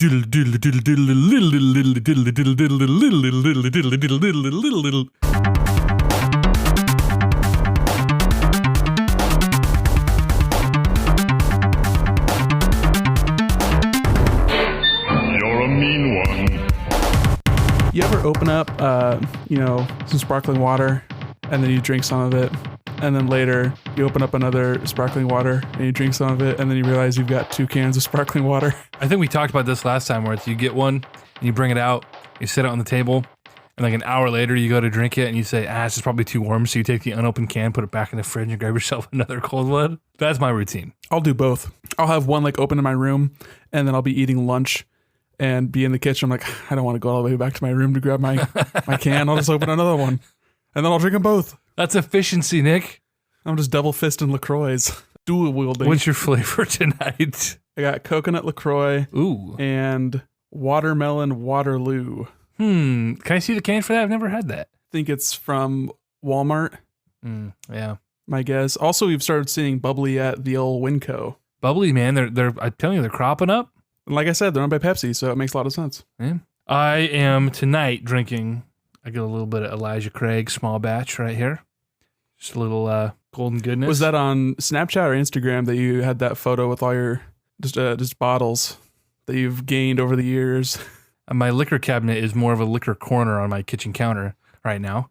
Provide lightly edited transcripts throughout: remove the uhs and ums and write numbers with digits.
You ever open up, some sparkling water, and then you drink some of it, and then later you open up another sparkling water and you drink some of it, and then you realize you've got 2 cans of sparkling water? I think we talked about this last time, where it's you get one and you bring it out, you sit it on the table, and like an hour later you go to drink it and you say, it's just probably too warm, so you take the unopened can, put it back in the fridge, and grab yourself another cold one. That's my routine. I'll do both. I'll have one like open in my room, and then I'll be eating lunch and be in the kitchen. I'm like, I don't want to go all the way back to my room to grab my can. I'll just open another one, and then I'll drink them both. That's efficiency, Nick. I'm just double fisting LaCroix. Dual wielding. What's your flavor tonight? I got coconut LaCroix. Ooh. And watermelon Waterloo. Can I see the can for that? I've never had that. I think it's from Walmart. Yeah. My guess. Also, we've started seeing bubbly at the old Winco. Bubbly, man. They're I'm telling you, they're cropping up. And like I said, they're owned by Pepsi, so it makes a lot of sense. Yeah. I am tonight drinking, I get a little bit of Elijah Craig small batch right here. Just a little golden goodness. Was that on Snapchat or Instagram that you had that photo with all your just bottles that you've gained over the years? My liquor cabinet is more of a liquor corner on my kitchen counter right now.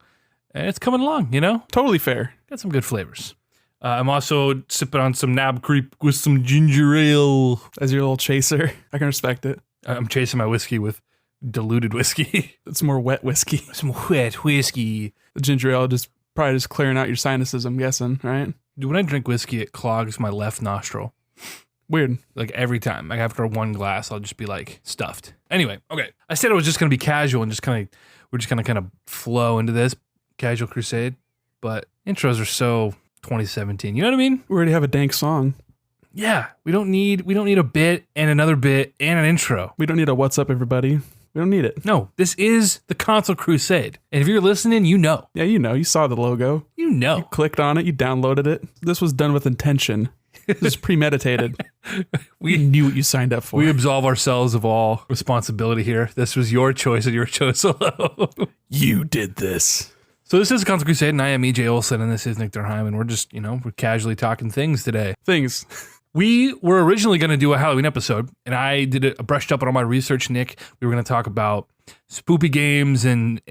And it's coming along, Totally fair. Got some good flavors. I'm also sipping on some Knob Creek with some ginger ale. As your little chaser. I can respect it. I'm chasing my whiskey with diluted whiskey. It's more wet whiskey. Some wet whiskey. The ginger ale probably just clearing out your sinuses, I'm guessing, right? Dude, when I drink whiskey, it clogs my left nostril. Weird. Like every time. Like after one glass, I'll just be like stuffed. Anyway, okay. I said it was just going to be casual and we're just going to kind of flow into this casual crusade. But intros are so 2017. You know what I mean? We already have a dank song. Yeah. We don't need a bit and another bit and an intro. We don't need a what's up, everybody. We don't need it. No, this is the Console Crusade. And if you're listening, you know. Yeah, you know. You saw the logo. You know. You clicked on it. You downloaded it. This was done with intention. This is premeditated. We knew what you signed up for. We absolve ourselves of all responsibility here. This was your choice and your choice alone. You did this. So this is Console Crusade, and I am EJ Olson, and this is Nick Durheim, and we're just, we're casually talking things today. Things. We were originally going to do a Halloween episode, and I brushed up on all my research, Nick. We were going to talk about spoopy games and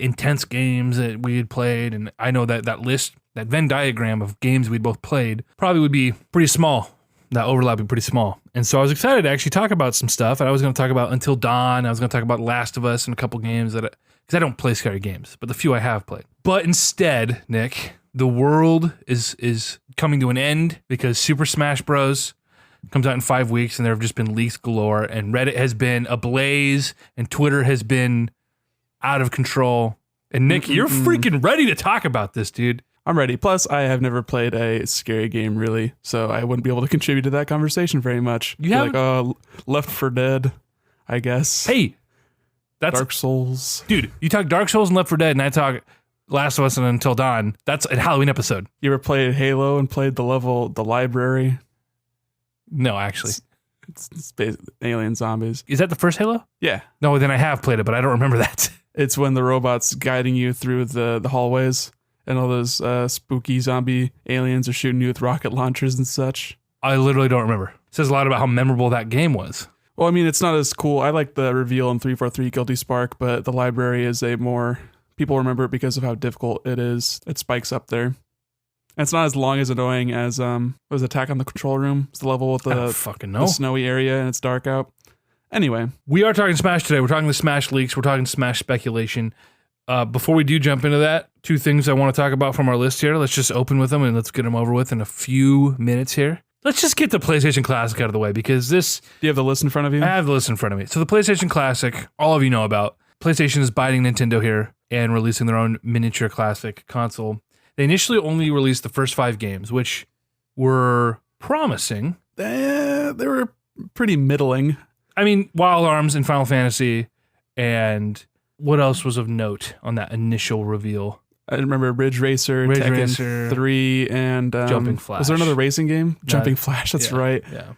intense games that we had played, and I know that list, that Venn diagram of games we'd both played probably would be pretty small. That overlap would be pretty small. And so I was excited to actually talk about some stuff, and I was going to talk about Until Dawn. I was going to talk about Last of Us and a couple games because I don't play scary games, but the few I have played. But instead, Nick, the world is coming to an end because Super Smash Bros. Comes out in 5 weeks, and there have just been leaks galore, and Reddit has been ablaze, and Twitter has been out of control. And Nick, you're freaking ready to talk about this, dude. I'm ready. Plus, I have never played a scary game, really, so I wouldn't be able to contribute to that conversation very much. You have Left 4 Dead, I guess. Hey, that's Dark Souls. Dude, you talk Dark Souls and Left 4 Dead, and I talk Last of Us and Until Dawn. That's a Halloween episode. You ever played Halo and played the library? No, actually. It's basically alien zombies. Is that the first Halo? Yeah. No, then I have played it, but I don't remember that. It's when the robot's guiding you through the hallways, and all those spooky zombie aliens are shooting you with rocket launchers and such. I literally don't remember. It says a lot about how memorable that game was. Well, I mean, it's not as cool. I like the reveal in 343 Guilty Spark, but the library is people remember it because of how difficult it is. It spikes up there. And it's not as long as annoying as was Attack on the Control Room. It's the level with the snowy area and it's dark out. Anyway. We are talking Smash today. We're talking the Smash leaks. We're talking Smash speculation. Before we do jump into that, 2 things I want to talk about from our list here. Let's just open with them and let's get them over with in a few minutes here. Let's just get the PlayStation Classic out of the way because this... Do you have the list in front of you? I have the list in front of me. So the PlayStation Classic, all of you know about. PlayStation is biting Nintendo here and releasing their own miniature classic console. They initially only released the first 5 games, which were promising. They were pretty middling. I mean, Wild Arms and Final Fantasy, and what else was of note on that initial reveal? I remember Ridge Racer, Tekken 3, and... Jumping Flash. Was there another racing game? Jumping Flash, that's right. Yeah.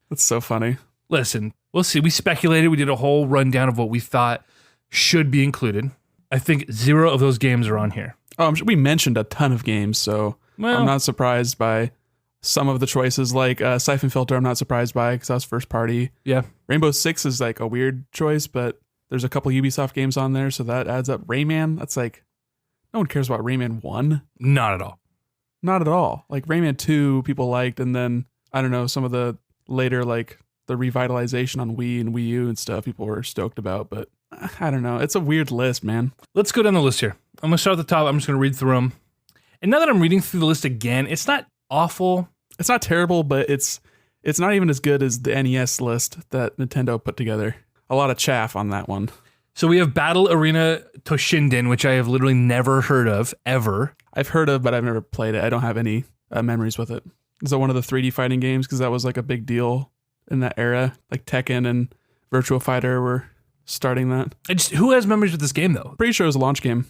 That's so funny. Listen, We'll see. We speculated. We did a whole rundown of what we thought should be included. I think 0 of those games are on here. We mentioned a ton of games, so I'm not surprised by some of the choices. Like Siphon Filter, I'm not surprised by because that was first party. Yeah. Rainbow Six is like a weird choice, but there's a couple Ubisoft games on there, so that adds up. Rayman, that's like, no one cares about Rayman 1. Not at all. Not at all. Like Rayman 2, people liked, and then, I don't know, some of the later, like the revitalization on Wii and Wii U and stuff, people were stoked about, but I don't know. It's a weird list, man. Let's go down the list here. I'm going to start at the top. I'm just going to read through them. And now that I'm reading through the list again, it's not awful. It's not terrible, but it's not even as good as the NES list that Nintendo put together. A lot of chaff on that one. So we have Battle Arena Toshinden, which I have literally never heard of, ever. I've heard of, but I've never played it. I don't have any memories with it. Is that one of the 3D fighting games? Because that was like a big deal in that era. Like Tekken and Virtua Fighter were starting that. Who has memories with this game, though? Pretty sure it was a launch game.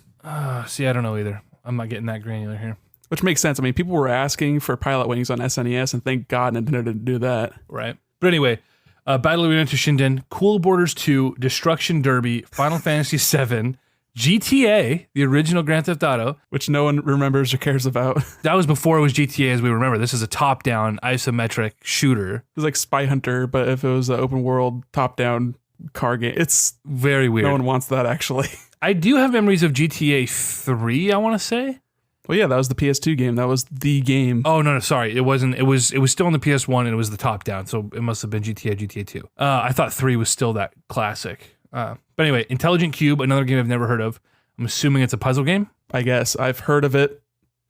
See, I don't know either. I'm not getting that granular here. Which makes sense. I mean, people were asking for Pilot Wings on SNES, and thank God Nintendo didn't do that. Right. But anyway, Battle Arena Toshinden, Cool Borders 2, Destruction Derby, Final Fantasy VII, GTA, the original Grand Theft Auto. Which no one remembers or cares about. That was before it was GTA as we remember. This is a top-down isometric shooter. It was like Spy Hunter, but if it was an open world top-down car game. It's very weird. No one wants that, actually. I do have memories of GTA 3, I want to say. Well, yeah, that was the PS2 game. That was the game. Oh, no, sorry. It wasn't. It was still on the PS1 and it was the top down. So it must have been GTA 2. I thought 3 was still that classic. But anyway, Intelligent Cube, another game I've never heard of. I'm assuming it's a puzzle game. I guess. I've heard of it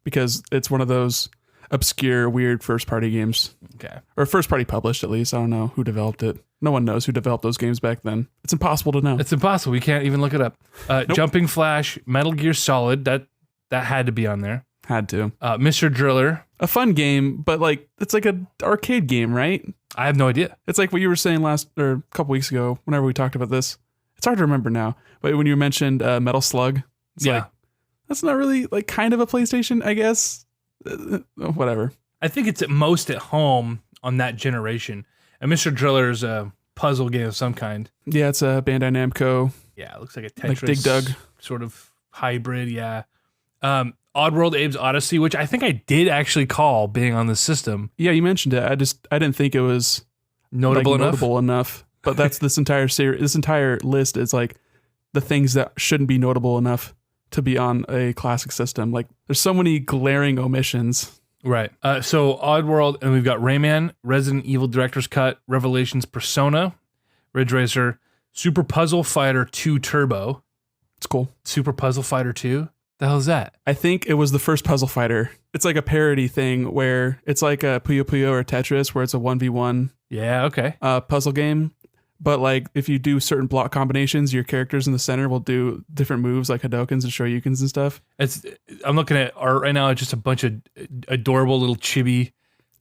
because it's one of those obscure, weird first-party games. Okay. Or first-party published, at least. I don't know who developed it. No one knows who developed those games back then. It's impossible to know. It's impossible. We can't even look it up. Nope. Jumping Flash, Metal Gear Solid, that had to be on there. Had to. Mr. Driller. A fun game, but like it's like an arcade game, right? I have no idea. It's like what you were saying a couple weeks ago, whenever we talked about this. It's hard to remember now. But when you mentioned Metal Slug, it's like, that's not really like kind of a PlayStation, I guess. Whatever. I think it's at most at home on that generation. And Mr. Driller is a puzzle game of some kind. Yeah, it's a Bandai Namco. Yeah, it looks like a Tetris. Like Dig Dug. Sort of hybrid, yeah. Oddworld Abe's Odyssey, which I think I did actually call being on the system. Yeah, you mentioned it. I didn't think it was notable enough. But that's this entire series. This entire list is like the things that shouldn't be notable enough to be on a classic system. Like there's so many glaring omissions. Right. So Oddworld, and we've got Rayman, Resident Evil Director's Cut, Revelations Persona, Ridge Racer, Super Puzzle Fighter 2 Turbo. It's cool. Super Puzzle Fighter 2? The hell is that? I think it was the first Puzzle Fighter. It's like a parody thing where it's like a Puyo Puyo or Tetris where it's a 1v1 puzzle game. But like if you do certain block combinations, your characters in the center will do different moves like Hadokens and Shoryukens and stuff. I'm looking at art right now. It's just a bunch of adorable little chibi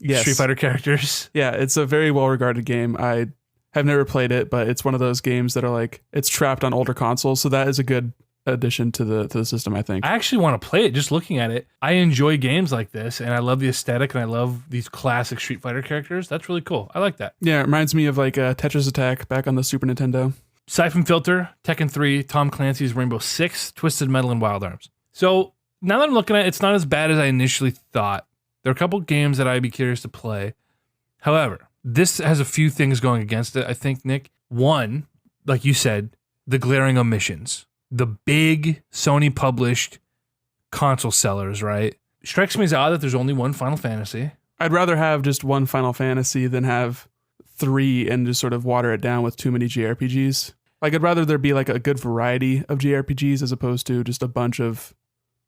Street Fighter characters. Yeah, it's a very well-regarded game. I have never played it, but it's one of those games that are like, it's trapped on older consoles. So that is a good addition to the system, I think. I actually want to play it just looking at it. I enjoy games like this and I love the aesthetic and I love these classic Street Fighter characters. That's really cool. I like that. Yeah, it reminds me of like Tetris Attack back on the Super Nintendo. Siphon Filter, Tekken 3, Tom Clancy's Rainbow Six, Twisted Metal, and Wild Arms. So now that I'm looking at it, it's not as bad as I initially thought. There are a couple games that I'd be curious to play. However, this has a few things going against it, I think, Nick. One, like you said, the glaring omissions. The big Sony published console sellers, right? Strikes me as odd that there's only one Final Fantasy. I'd rather have just one Final Fantasy than have 3 and just sort of water it down with too many JRPGs. Like I'd rather there be like a good variety of JRPGs as opposed to just a bunch of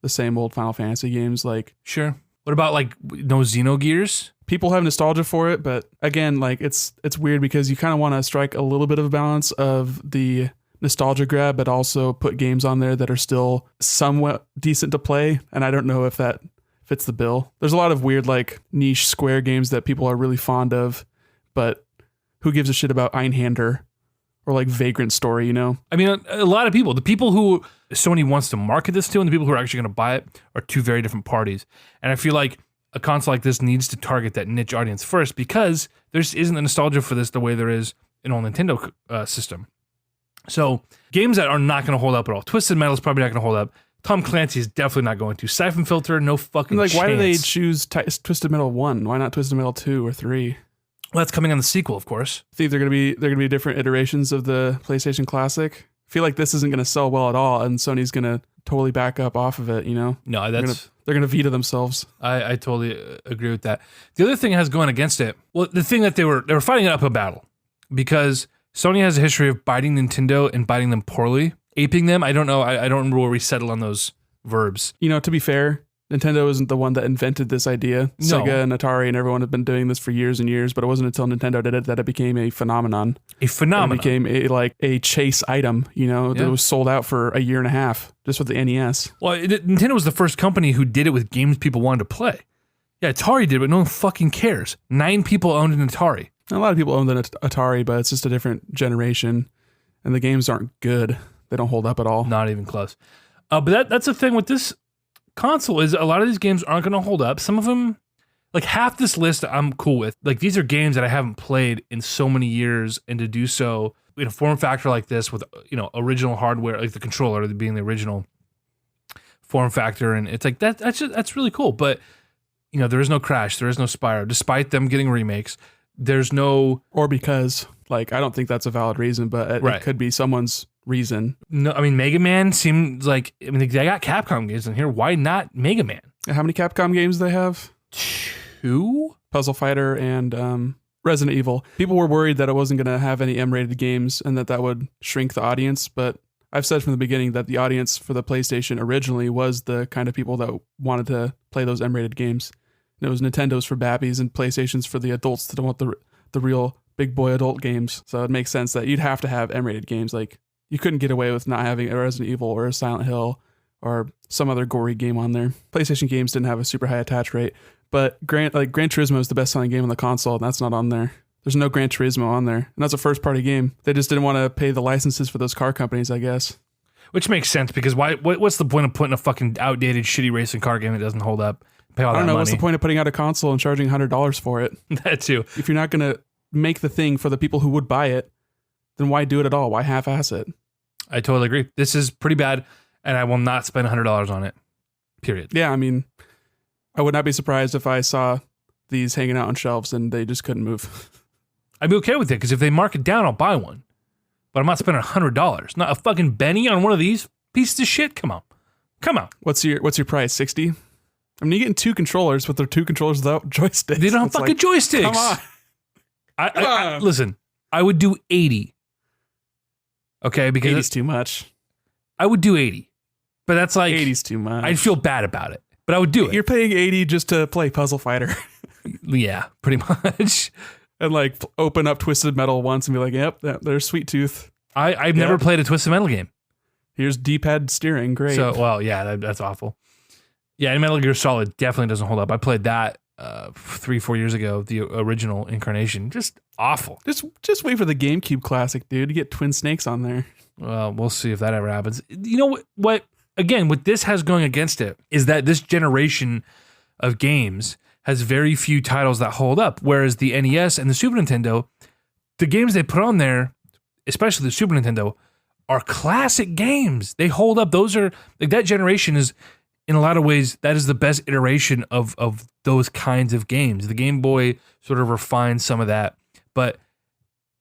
the same old Final Fantasy games. Like, sure. What about like no Xenogears? People have nostalgia for it, but again, like it's weird because you kind of want to strike a little bit of a balance of the nostalgia grab, but also put games on there that are still somewhat decent to play. And I don't know if that fits the bill. There's a lot of weird, like niche Square games that people are really fond of, but who gives a shit about Einhander or like Vagrant Story, you know? I mean, a lot of people, the people who Sony wants to market this to and the people who are actually going to buy it are two very different parties. And I feel like a console like this needs to target that niche audience first because there just isn't the nostalgia for this the way there is an old Nintendo system. So games that are not going to hold up at all. Twisted Metal is probably not going to hold up. Tom Clancy is definitely not going to. Siphon Filter, no fucking Like, chance. why do they choose Twisted Metal 1? Why not Twisted Metal 2 or 3? Well, that's coming on the sequel, of course. I think they're gonna be different iterations of the PlayStation Classic. I feel like this isn't gonna sell well at all, and Sony's gonna totally back up off of it. You know, No, they're gonna veto themselves. I totally agree with that. The other thing has going against it. Well, the thing that they were fighting an uphill battle because Sony has a history of biting Nintendo and biting them poorly, aping them. I don't know. I don't remember where we settled on those verbs. You know, to be fair, Nintendo isn't the one that invented this idea. No. Sega and Atari and everyone have been doing this for years and years, but it wasn't until Nintendo did it that it became a phenomenon. A phenomenon. It became a chase item, you know, that was sold out for a year and a half just with the NES. Well, Nintendo was the first company who did it with games people wanted to play. Yeah, Atari did, but no one fucking cares. 9 people owned an Atari. A lot of people own the Atari, but it's just a different generation, and the games aren't good. They don't hold up at all. Not even close. But that's the thing with this console is a lot of these games aren't going to hold up. Some of them, like half this list I'm cool with. Like these are games that I haven't played in so many years, and to do so in a form factor like this with, you know, original hardware, like the controller being the original form factor, and it's like that's really cool. But you know, there is no Crash, there is no Spyro, despite them getting remakes. There's no, or because, like, I don't think that's a valid reason, but it could be someone's reason. no. I mean, Mega Man seems like, I mean, they got Capcom games in here. Why not Mega Man? How many Capcom games do they have? 2? Puzzle Fighter and Resident Evil. People were worried that it wasn't going to have any M-rated games and that would shrink the audience, but I've said from the beginning that the audience for the PlayStation originally was the kind of people that wanted to play those M-rated games. And it was Nintendo's for babbies and PlayStation's for the adults that don't want the real big boy adult games. So it makes sense that you'd have to have M-rated games. Like, you couldn't get away with not having a Resident Evil or a Silent Hill or some other gory game on there. PlayStation games didn't have a super high attach rate, but Gran Turismo is the best selling game on the console, and that's not on there. There's no Gran Turismo on there, and that's a first party game. They just didn't want to pay the licenses for those car companies, I guess. Which makes sense, because what's the point of putting a fucking outdated shitty racing car game that doesn't hold up? Pay all I don't that know, money. what's the point of putting out a console and charging $100 for it? That too. If you're not going to make the thing for the people who would buy it, then why do it at all? Why half-ass it? I totally agree. This is pretty bad, and I will not spend $100 on it. Period. Yeah, I mean, I would not be surprised if I saw these hanging out on shelves and they just couldn't move. I'd be okay with it, because if they mark it down, I'll buy one. But I'm not spending $100. Not a fucking penny on one of these pieces of shit. Come on. What's your price? 60? I mean, you're getting 2 controllers, but they're 2 controllers without joysticks. They don't have fucking joysticks. Come on. I listen, I would do 80. Okay, because 80's too much. I would do 80. But that's like 80's too much. I'd feel bad about it. But I would do it. You're paying 80 just to play Puzzle Fighter. Yeah, pretty much. And like open up Twisted Metal once and be like, yep, there's Sweet Tooth. I've never played a Twisted Metal game. Here's D-pad steering. Great. So, well, yeah, that's awful. Yeah, and Metal Gear Solid definitely doesn't hold up. I played that 3-4 years ago, the original incarnation. Just awful. Just wait for the GameCube Classic, dude. You get Twin Snakes on there. Well, we'll see if that ever happens. You know what? Again, what this has going against it is that this generation of games has very few titles that hold up, whereas the NES and the Super Nintendo, the games they put on there, especially the Super Nintendo, are classic games. They hold up. Those are, like, that generation is, in a lot of ways, that is the best iteration of those kinds of games. The Game Boy sort of refined some of that, but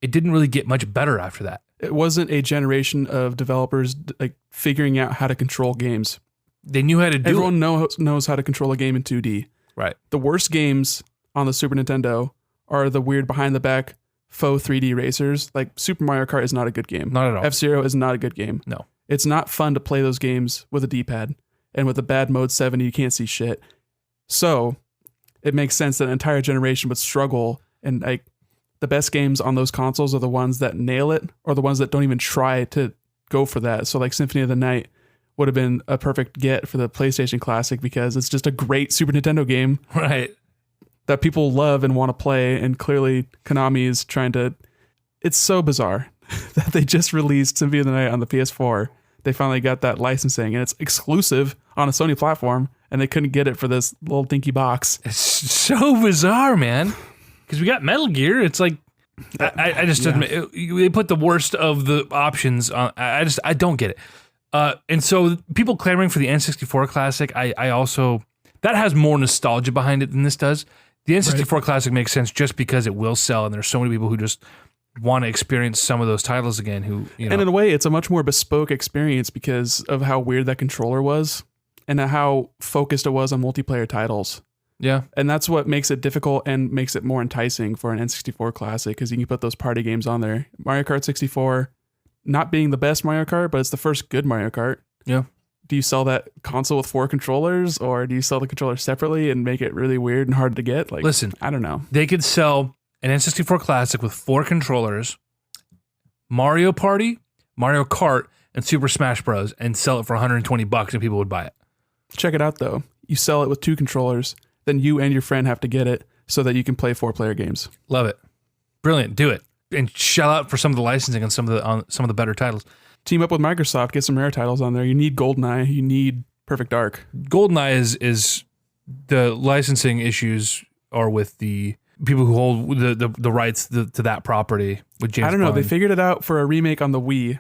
it didn't really get much better after that. It wasn't a generation of developers like figuring out how to control games. They knew how to do Everyone knows how to control a game in 2D. Right. The worst games on the Super Nintendo are the weird behind the back faux 3D racers. Like Super Mario Kart is not a good game. Not at all. F-Zero is not a good game. No. It's not fun to play those games with a D-pad. And with a bad mode 70, you can't see shit. So it makes sense that an entire generation would struggle, and like the best games on those consoles are the ones that nail it or the ones that don't even try to go for that. So like Symphony of the Night would have been a perfect get for the PlayStation Classic because it's just a great Super Nintendo game. Right. That people love and want to play, and clearly Konami is trying to... It's so bizarre that they just released Symphony of the Night on the PS4. They finally got that licensing, and it's exclusive on a Sony platform, and they couldn't get it for this little dinky box. It's so bizarre, man. Because we got Metal Gear. It's like, I just admit they put the worst of the options on. I don't get it. And so people clamoring for the N64 Classic, I also that has more nostalgia behind it than this does. The N64 Classic makes sense just because it will sell, and there's so many people who just want to experience some of those titles again. Who and in a way, it's a much more bespoke experience because of how weird that controller was and how focused it was on multiplayer titles. Yeah. And that's what makes it difficult and makes it more enticing for an N64 Classic, because you can put those party games on there. Mario Kart 64, not being the best Mario Kart, but it's the first good Mario Kart. Yeah. Do you sell that console with 4 controllers, or do you sell the controllers separately and make it really weird and hard to get? Like, listen, I don't know. They could sell an N64 Classic with 4 controllers, Mario Party, Mario Kart, and Super Smash Bros. And sell it for $120 and people would buy it. Check it out, though. You sell it with 2 controllers, then you and your friend have to get it so that you can play 4-player games. Love it. Brilliant. Do it. And shell out for some of the licensing on some of the better titles. Team up with Microsoft, get some rare titles on there. You need GoldenEye, you need Perfect Dark. GoldenEye is the licensing issues are with the people who hold the rights to that property with James I don't know. Bond. They figured it out for a remake on the Wii,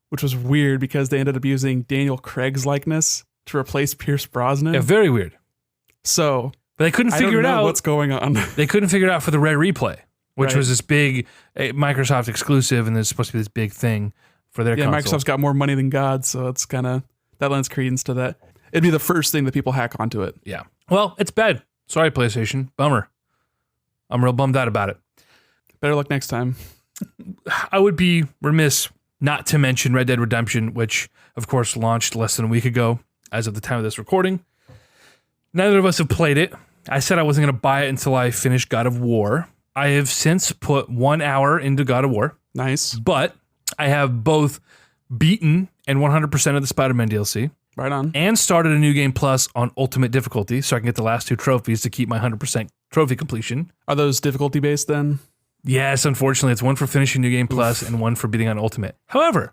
which was weird because they ended up using Daniel Craig's likeness to replace Pierce Brosnan. Yeah, very weird. So, but they couldn't figure it out. What's going on? They couldn't figure it out for the Rare Replay, which was this big Microsoft exclusive, and there's supposed to be this big thing for their console. Microsoft's got more money than God, so it's kind of, that lends credence to that. It'd be the first thing that people hack onto it. Yeah. Well, it's bad. Sorry, PlayStation. Bummer. I'm real bummed out about it. Better luck next time. I would be remiss not to mention Red Dead Redemption, which, of course, launched less than a week ago as of the time of this recording. Neither of us have played it. I said I wasn't going to buy it until I finished God of War. I have since put 1 hour into God of War. Nice. But I have both beaten and 100% of the Spider-Man DLC. Right on. And started a New Game Plus on Ultimate Difficulty so I can get the last 2 trophies to keep my 100% trophy completion. Are those difficulty based then? Yes, unfortunately. It's one for finishing New Game Plus and one for beating on Ultimate. However,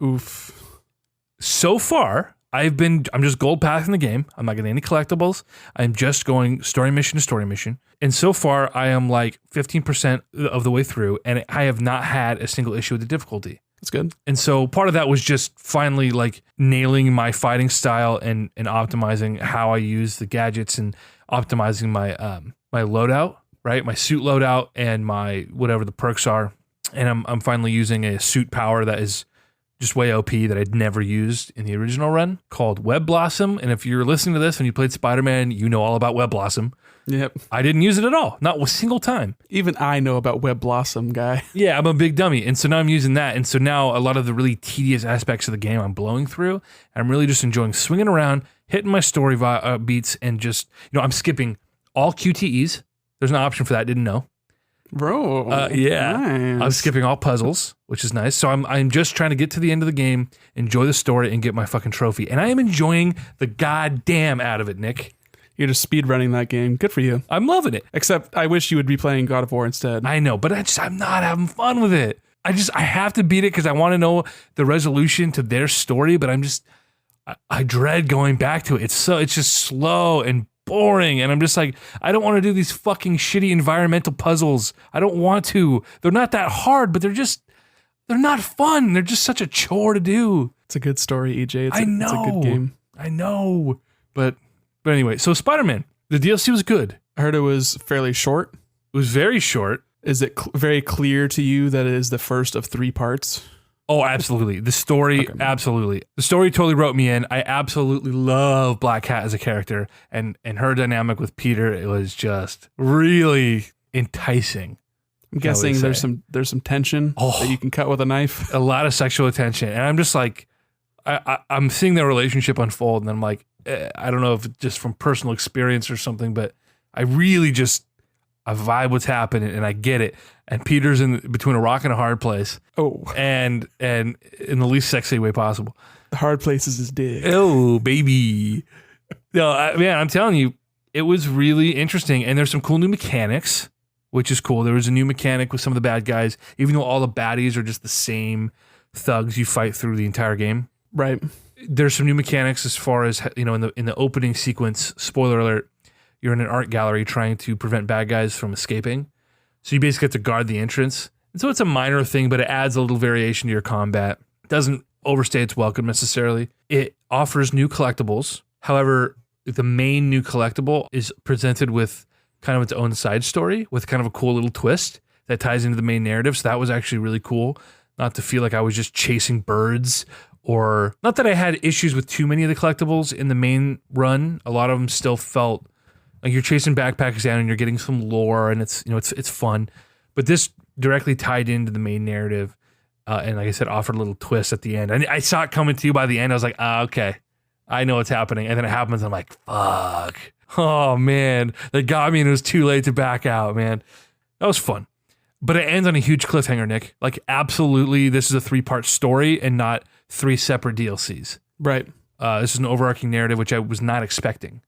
so far, I'm just gold passing the game. I'm not getting any collectibles. I'm just going story mission to story mission. And so far, I am like 15% of the way through, and I have not had a single issue with the difficulty. That's good. And so part of that was just finally like nailing my fighting style and optimizing how I use the gadgets and optimizing my my loadout, right? My suit loadout and my whatever the perks are. And I'm finally using a suit power that is just way OP that I'd never used in the original run called Web Blossom. And if you're listening to this and you played Spider-Man, you know all about Web Blossom. Yep. I didn't use it at all. Not a single time. Even I know about Web Blossom, guy. Yeah, I'm a big dummy. And so now I'm using that. And so now a lot of the really tedious aspects of the game I'm blowing through. And I'm really just enjoying swinging around, hitting my story beats, and just, I'm skipping all QTEs. There's an option for that. I didn't know. Bro. Yeah. Nice. I'm skipping all puzzles, which is nice. So I'm just trying to get to the end of the game, enjoy the story, and get my fucking trophy. And I am enjoying the goddamn out of it, Nick. You're just speed running that game. Good for you. I'm loving it. Except I wish you would be playing God of War instead. I know, but I'm not having fun with it. I have to beat it because I want to know the resolution to their story, but I dread going back to it. It's just slow and boring, and I'm just like, I don't want to do these fucking shitty environmental puzzles. I don't want to. They're not that hard, but they're not fun. They're just such a chore to do. It's a good story, EJ. I know. It's a good game. I know. But anyway, so Spider-Man, the DLC was good. I heard it was fairly short. It was very short. Is it very clear to you that it is the first of 3 parts? Oh, absolutely. The story, absolutely. The story totally wrote me in. I absolutely love Black Cat as a character, and her dynamic with Peter, it was just really enticing. I'm guessing there's some tension that you can cut with a knife. A lot of sexual tension, and I'm just like, I'm seeing their relationship unfold, and I'm like, I don't know if it's just from personal experience or something, but I really just I vibe what's happening, and I get it. And Peter's in between a rock and a hard place. Oh, and in the least sexy way possible. The hard place is his dick. Oh, baby. No, man, I'm telling you, it was really interesting. And there's some cool new mechanics, which is cool. There was a new mechanic with some of the bad guys, even though all the baddies are just the same thugs you fight through the entire game. Right. There's some new mechanics as far as, in the opening sequence, spoiler alert, you're in an art gallery trying to prevent bad guys from escaping. So you basically have to guard the entrance. So it's a minor thing, but it adds a little variation to your combat. It doesn't overstay its welcome necessarily. It offers new collectibles. However, the main new collectible is presented with kind of its own side story with kind of a cool little twist that ties into the main narrative. So that was actually really cool. Not to feel like I was just chasing birds, or not that I had issues with too many of the collectibles in the main run. A lot of them still felt like you're chasing backpackers down and you're getting some lore, and it's fun. But this directly tied into the main narrative, and like I said, offered a little twist at the end. And I saw it coming to you by the end. I was like, okay, I know what's happening. And then it happens. I'm like, fuck. Oh man, that got me, and it was too late to back out, man. That was fun. But it ends on a huge cliffhanger, Nick. Like, absolutely, this is a 3-part story and not 3 separate DLCs. Right. This is an overarching narrative, which I was not expecting.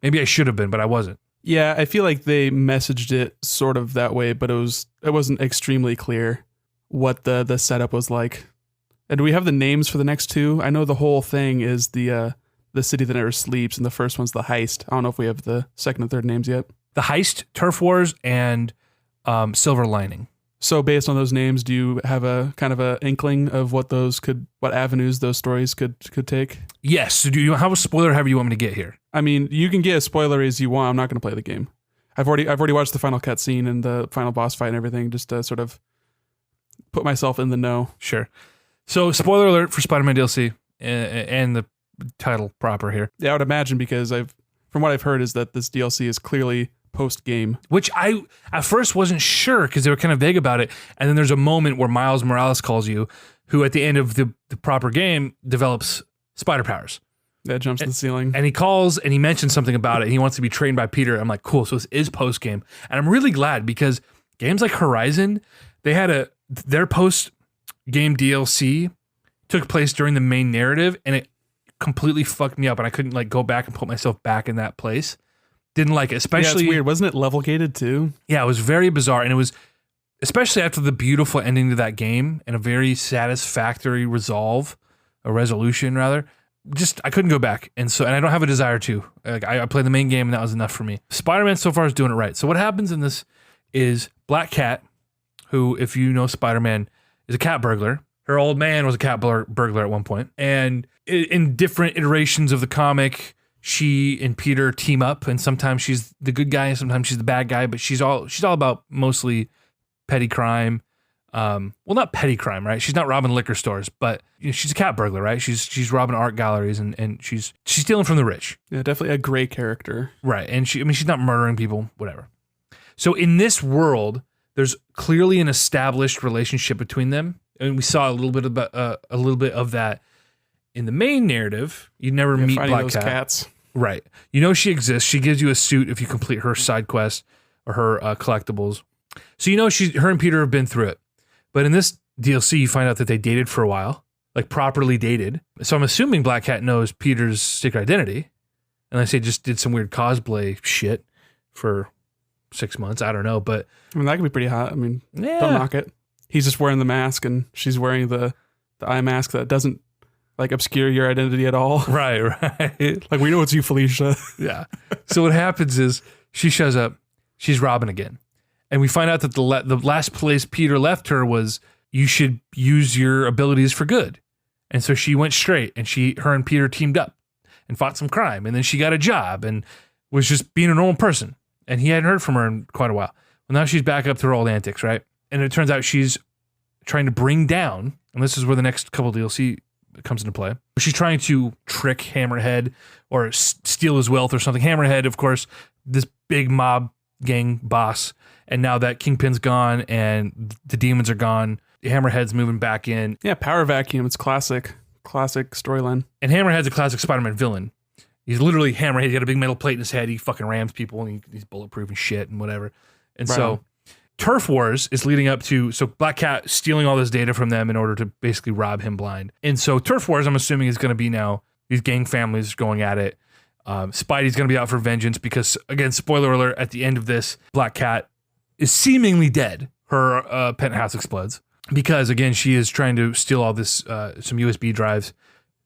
Maybe I should have been, but I wasn't. Yeah, I feel like they messaged it sort of that way, but it wasn't extremely clear what the setup was like. And do we have the names for the next 2? I know the whole thing is the city that never sleeps, and the first one's the heist. I don't know if we have the second and third names yet. The heist, Turf Wars, and Silver Lining. So based on those names, do you have a kind of a inkling of what avenues those stories could take? Yes. So do you have a spoiler however you want me to get here? I mean, you can get as spoilery as you want. I'm not going to play the game. I've already watched the final cutscene and the final boss fight and everything, just to sort of put myself in the know. Sure. So spoiler alert for Spider-Man DLC and the title proper here. Yeah, I would imagine, because from what I've heard is that this DLC is clearly post-game. Which I at first wasn't sure, because they were kind of vague about it. And then there's a moment where Miles Morales calls you, who at the end of the proper game develops spider powers. That jumps to the ceiling. And he calls and he mentions something about it. And he wants to be trained by Peter. I'm like, cool. So this is post-game. And I'm really glad, because games like Horizon, they had their post-game DLC took place during the main narrative, and it completely fucked me up. And I couldn't like go back and put myself back in that place. Didn't like it, especially. Yeah, it's weird. Wasn't it level gated too? Yeah, it was very bizarre. And it was, especially after the beautiful ending to that game and a very satisfactory resolution rather. Just, I couldn't go back. And I don't have a desire to. Like, I played the main game, and that was enough for me. Spider-Man so far is doing it right. So what happens in this is Black Cat, who, if you know Spider-Man, is a cat burglar. Her old man was a cat burglar at one point. And in different iterations of the comic, she and Peter team up, and sometimes she's the good guy, sometimes she's the bad guy, but she's all about mostly petty crime. Well, not petty crime, right? She's not robbing liquor stores, but she's a cat burglar, right? She's robbing art galleries, and she's stealing from the rich. Yeah, definitely a gray character. Right. And she's not murdering people, whatever. So in this world, there's clearly an established relationship between them. And we saw a little bit of that in the main narrative. You never meet Black those Cat. Cats. Right. You know she exists. She gives you a suit if you complete her side quest or her collectibles. So you know her and Peter have been through it. But in this DLC, you find out that they dated for a while, like properly dated. So I'm assuming Black Cat knows Peter's secret identity, unless they just did some weird cosplay shit for 6 months. I don't know, but I mean, that could be pretty hot. I mean, yeah. Don't knock it. He's just wearing the mask, and she's wearing the eye mask that doesn't like obscure your identity at all. Right. Like, we know it's you, Felicia. Yeah. So what happens is she shows up, she's robbing again. And we find out that the last place Peter left her was, you should use your abilities for good. And so she went straight, and her and Peter teamed up and fought some crime. And then she got a job and was just being a normal person. And he hadn't heard from her in quite a while. Well, now she's back up to her old antics, right? And it turns out she's trying to bring down, and this is where the next couple DLC comes into play. She's trying to trick Hammerhead or steal his wealth or something. Hammerhead, of course, this big mob gang boss. And now that Kingpin's gone and the demons are gone, Hammerhead's moving back in. Yeah, Power Vacuum. It's classic storyline. And Hammerhead's a classic Spider-Man villain. He's literally Hammerhead. He's got a big metal plate in his head. He fucking rams people, and he's bulletproof and shit and whatever. And so Turf Wars is leading up to, so Black Cat stealing all this data from them in order to basically rob him blind. And so Turf Wars, I'm assuming, is going to be now these gang families going at it. Spidey's going to be out for vengeance because, again, spoiler alert, at the end of this, Black Cat is seemingly dead. Her penthouse explodes because, again, she is trying to steal all this, some USB drives,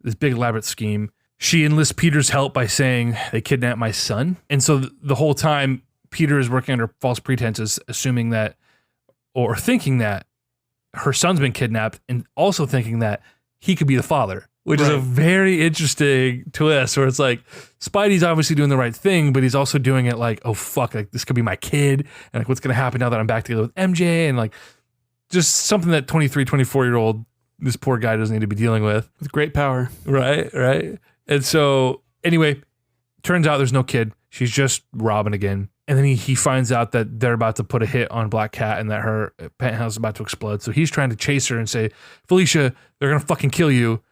this big elaborate scheme. She enlists Peter's help by saying they kidnapped my son. And so the whole time, Peter is working under false pretenses, assuming that, or thinking that her son's been kidnapped, and also thinking that he could be the father, which is a very interesting twist where it's like Spidey's obviously doing the right thing, but he's also doing it like, oh fuck, like this could be my kid, and like what's gonna happen now that I'm back together with MJ, and like just something that 23, 24-year-old this poor guy doesn't need to be dealing with great power. Right. And so anyway, turns out there's no kid. She's just Robin again. And then he finds out that they're about to put a hit on Black Cat and that her penthouse is about to explode. So he's trying to chase her and say, Felicia, they're going to fucking kill you.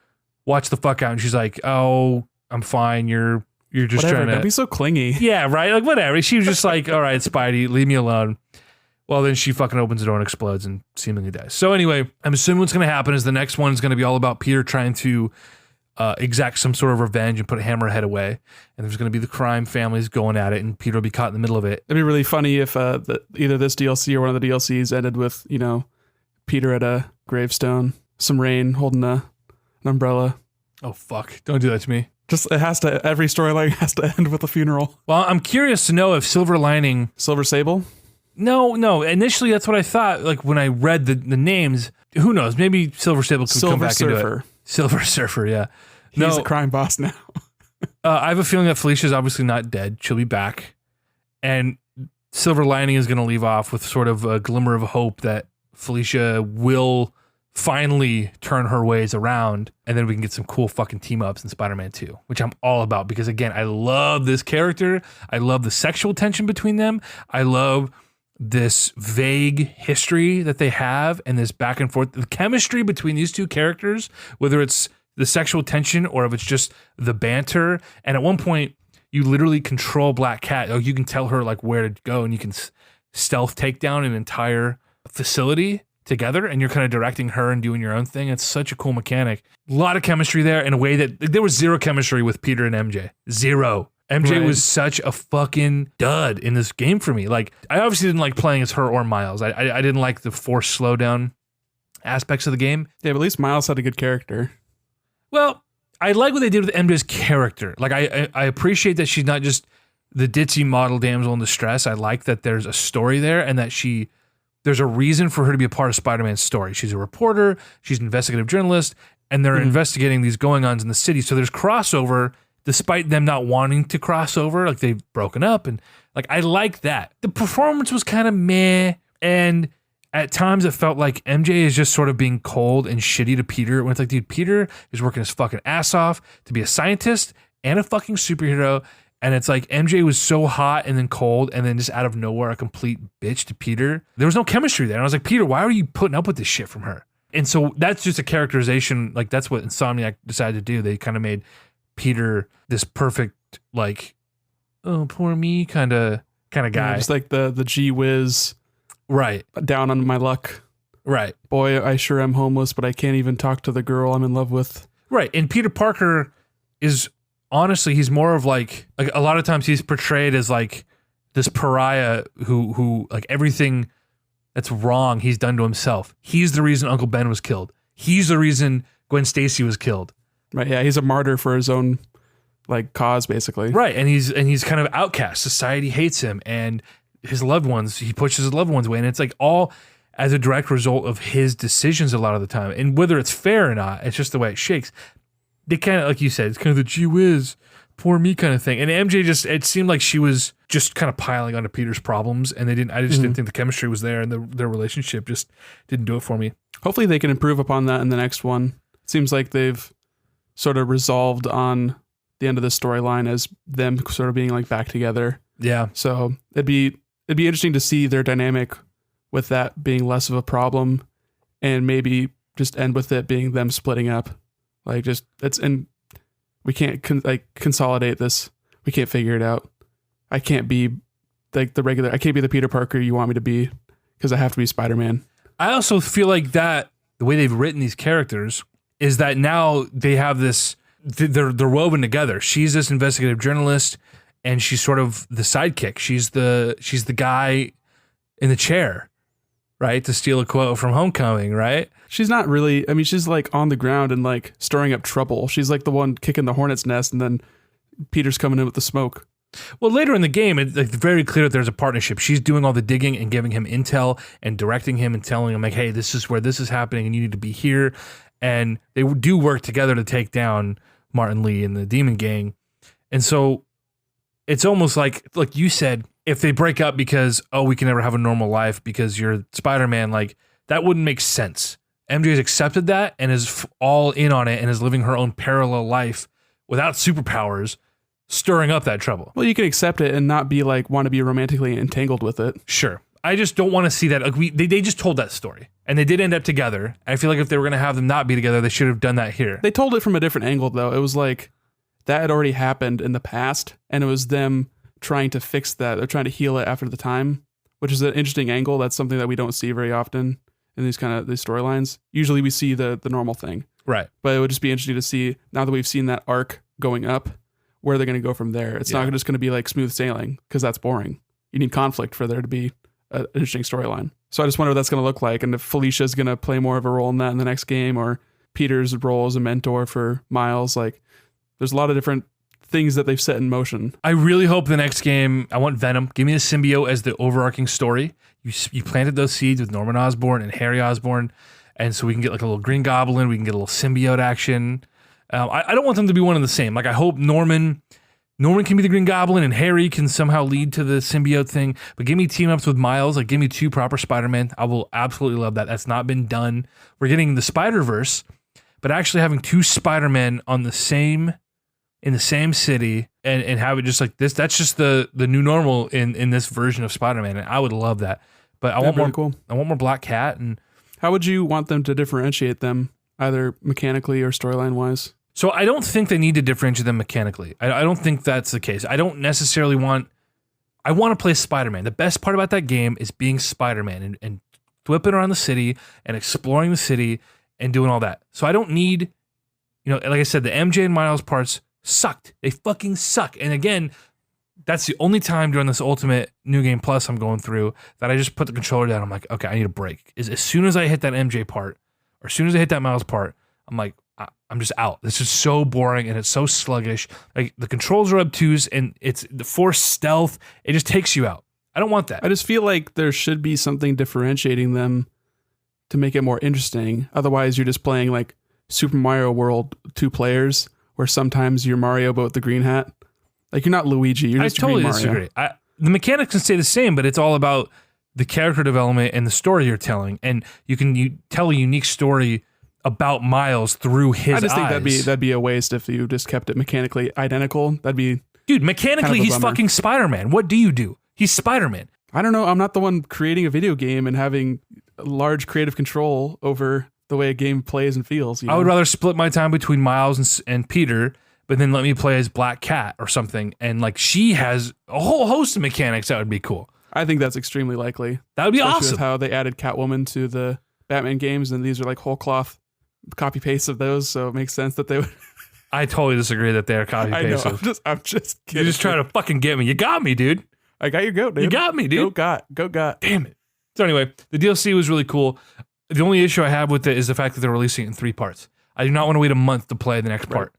Watch the fuck out. And she's like, oh, I'm fine. You're just Whatever, trying to... Don't be so clingy. Yeah, right? Like, whatever. She was just like, all right, Spidey, leave me alone. Well, then she fucking opens the door and explodes and seemingly dies. So anyway, I'm assuming what's going to happen is the next one is going to be all about Peter trying to exact some sort of revenge and put Hammerhead away. And there's going to be the crime families going at it, and Peter will be caught in the middle of it. It'd be really funny if either this DLC or one of the DLCs ended with, Peter at a gravestone, some rain, holding an umbrella. Oh, fuck. Don't do that to me. Every storyline has to end with a funeral. Well, I'm curious to know if Silver Lining... Silver Sable? No. Initially, that's what I thought. Like, when I read the names, who knows? Maybe Silver Sable could come back into it. Silver Surfer, yeah. He's a crime boss now. I have a feeling that Felicia's obviously not dead. She'll be back. And Silver Lining is going to leave off with sort of a glimmer of hope that Felicia will finally turn her ways around, and then we can get some cool fucking team-ups in Spider-Man 2, which I'm all about because, again, I love this character. I love the sexual tension between them. I love this vague history that they have and this back and forth. The chemistry between these two characters, whether it's the sexual tension or if it's just the banter. And at one point, you literally control Black Cat. You can tell her like where to go, and you can stealth take down an entire facility together, and you're kind of directing her and doing your own thing. It's such a cool mechanic. A lot of chemistry there in a way that there was zero chemistry with Peter and MJ. Zero. MJ was such a fucking dud in this game for me. Like, I obviously didn't like playing as her or Miles. I didn't like the forced slowdown aspects of the game. Yeah, but at least Miles had a good character. Well, I like what they did with MJ's character. Like, I appreciate that she's not just the ditzy model damsel in distress. I like that there's a story there and that there's a reason for her to be a part of Spider-Man's story. She's a reporter, she's an investigative journalist, and they're investigating these going-ons in the city. So there's crossover despite them not wanting to cross over. Like, they've broken up, and like, I like that. The performance was kind of meh, and at times it felt like MJ is just sort of being cold and shitty to Peter when it's like, dude, Peter is working his fucking ass off to be a scientist and a fucking superhero. And it's like MJ was so hot and then cold and then just out of nowhere a complete bitch to Peter. There was no chemistry there. And I was like, Peter, why are you putting up with this shit from her? And so that's just a characterization. Like, that's what Insomniac decided to do. They kind of made Peter this perfect, like, oh, poor me kind of guy. Yeah, just like the gee whiz. Right. Down on my luck. Right. Boy, I sure am homeless, but I can't even talk to the girl I'm in love with. Right. And Peter Parker is... honestly, he's more of like a lot of times he's portrayed as like this pariah who like everything that's wrong he's done to himself. He's the reason Uncle Ben was killed. He's the reason Gwen Stacy was killed. Right. Yeah. He's a martyr for his own like cause, basically. Right. And he's kind of outcast. Society hates him, and his loved ones, he pushes his loved ones away. And it's like all as a direct result of his decisions a lot of the time. And whether it's fair or not, it's just the way it shakes. They kind of, like you said, it's kind of the gee whiz, poor me kind of thing. And MJ it seemed like she was just kind of piling onto Peter's problems, and I just didn't think the chemistry was there, and their relationship just didn't do it for me. Hopefully they can improve upon that in the next one. It seems like they've sort of resolved on the end of the storyline as them sort of being like back together. Yeah. So it'd be interesting to see their dynamic with that being less of a problem, and maybe just end with it being them splitting up. Like, just and we can't consolidate this. We can't figure it out. I can't be like I can't be the Peter Parker you want me to be because I have to be Spider-Man. I also feel like that the way they've written these characters is that now they have this, they're woven together. She's this investigative journalist, and she's sort of the sidekick. She's the guy in the chair, right? To steal a quote from Homecoming, right? She's not really, I mean, she's like on the ground and like stirring up trouble. She's like the one kicking the hornet's nest, and then Peter's coming in with the smoke. Well, later in the game, it's like very clear that there's a partnership. She's doing all the digging and giving him intel and directing him and telling him like, hey, this is where this is happening and you need to be here. And they do work together to take down Martin Lee and the Demon Gang. And so it's almost like you said, if they break up because, oh, we can never have a normal life because you're Spider-Man, like that wouldn't make sense. MJ's accepted that and is all in on it and is living her own parallel life without superpowers, stirring up that trouble. Well, you can accept it and not be like, want to be romantically entangled with it. Sure. I just don't want to see that. Like they just told that story and they did end up together. I feel like if they were going to have them not be together, they should have done that here. They told it from a different angle though. It was like that had already happened in the past and it was them trying to fix that. They're trying to heal it after the time, which is an interesting angle. That's something that we don't see very often in these storylines. Usually we see the normal thing. Right. But it would just be interesting to see, now that we've seen that arc going up, where they're going to go from there. It's not just going to be like smooth sailing because that's boring. You need conflict for there to be an interesting storyline. So I just wonder what that's going to look like and if Felicia's going to play more of a role in that in the next game or Peter's role as a mentor for Miles. Like there's a lot of different things that they've set in motion. I really hope the next game, I want Venom. Give me the symbiote as the overarching story. You planted those seeds with Norman Osborn and Harry Osborn, and so we can get like a little Green Goblin. We can get a little symbiote action. I don't want them to be one and the same. Like I hope Norman can be the Green Goblin and Harry can somehow lead to the symbiote thing. But give me team-ups with Miles. Like give me 2 proper Spider-Man. I will absolutely love that. That's not been done. We're getting the Spider-Verse, but actually having 2 Spider-Men in the same city and have it just like this. That's just the new normal in this version of Spider-Man. And I would love that. But I want more cool. I want more Black Cat. And how would you want them to differentiate them, either mechanically or storyline wise? So I don't think they need to differentiate them mechanically. I don't think that's the case. I don't necessarily I want to play Spider-Man. The best part about that game is being Spider-Man and whipping around the city and exploring the city and doing all that. So I don't need, like I said, the MJ and Miles parts sucked. They fucking suck. And again, that's the only time during this Ultimate New Game Plus I'm going through that I just put the controller down. I'm like, okay, I need a break. As soon as I hit that MJ part, or as soon as I hit that Miles part, I'm like, I'm just out. This is so boring and it's so sluggish. Like the controls are obtuse and it's the forced stealth. It just takes you out. I don't want that. I just feel like there should be something differentiating them to make it more interesting. Otherwise, you're just playing like Super Mario World 2 players, where sometimes you're Mario but with the green hat. Like you're not Luigi. You're just totally green Mario. disagree. The mechanics can stay the same, but it's all about the character development and the story you're telling. And you tell a unique story about Miles through his eyes. I just think that'd be a waste if you just kept it mechanically identical. That'd be mechanically kind of he's fucking Spider-Man. What do? He's Spider-Man. I don't know. I'm not the one creating a video game and having large creative control over the way a game plays and feels. I would rather split my time between Miles and Peter, but then let me play as Black Cat or something. And like she has a whole host of mechanics that would be cool. I think that's extremely likely. That would be Especially awesome. With how they added Catwoman to the Batman games, and these are like whole cloth copy paste of those, so it makes sense that they would. I totally disagree that they're copy paste. I know. I'm just kidding. You're just trying to fucking get me. You got me, dude. I got your goat, dude. You got me, dude. Go got. Damn it. So anyway, the DLC was really cool. The only issue I have with it is the fact that they're releasing it in 3 parts. I do not want to wait a month to play the next part.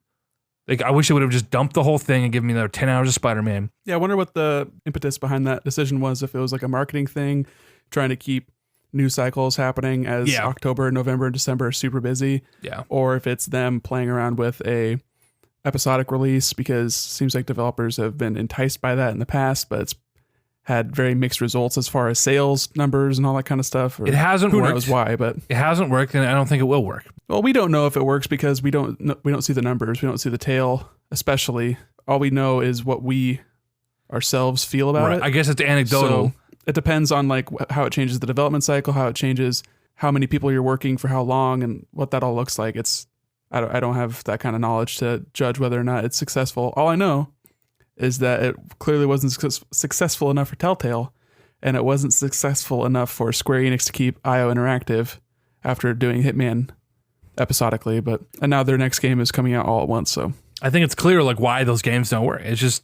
Like I wish they would have just dumped the whole thing and given me another 10 hours of Spider-Man. Yeah, I wonder what the impetus behind that decision was. If it was like a marketing thing, trying to keep news cycles happening as October, November, and December are super busy. Yeah. Or if it's them playing around with a episodic release, because it seems like developers have been enticed by that in the past, but it's had very mixed results as far as sales numbers and all that kind of stuff. It hasn't worked. Who knows why, but it hasn't worked, and I don't think it will work. Well, we don't know if it works because we don't see the numbers. We don't see the tail, especially. All we know is what we ourselves feel about it. I guess it's anecdotal. So it depends on like how it changes the development cycle, how it changes how many people you're working for how long, and what that all looks like. I don't have that kind of knowledge to judge whether or not it's successful. All I know is that it clearly wasn't successful enough for Telltale, and it wasn't successful enough for Square Enix to keep IO Interactive after doing Hitman episodically. And now their next game is coming out all at once. So I think it's clear like why those games don't work. It's just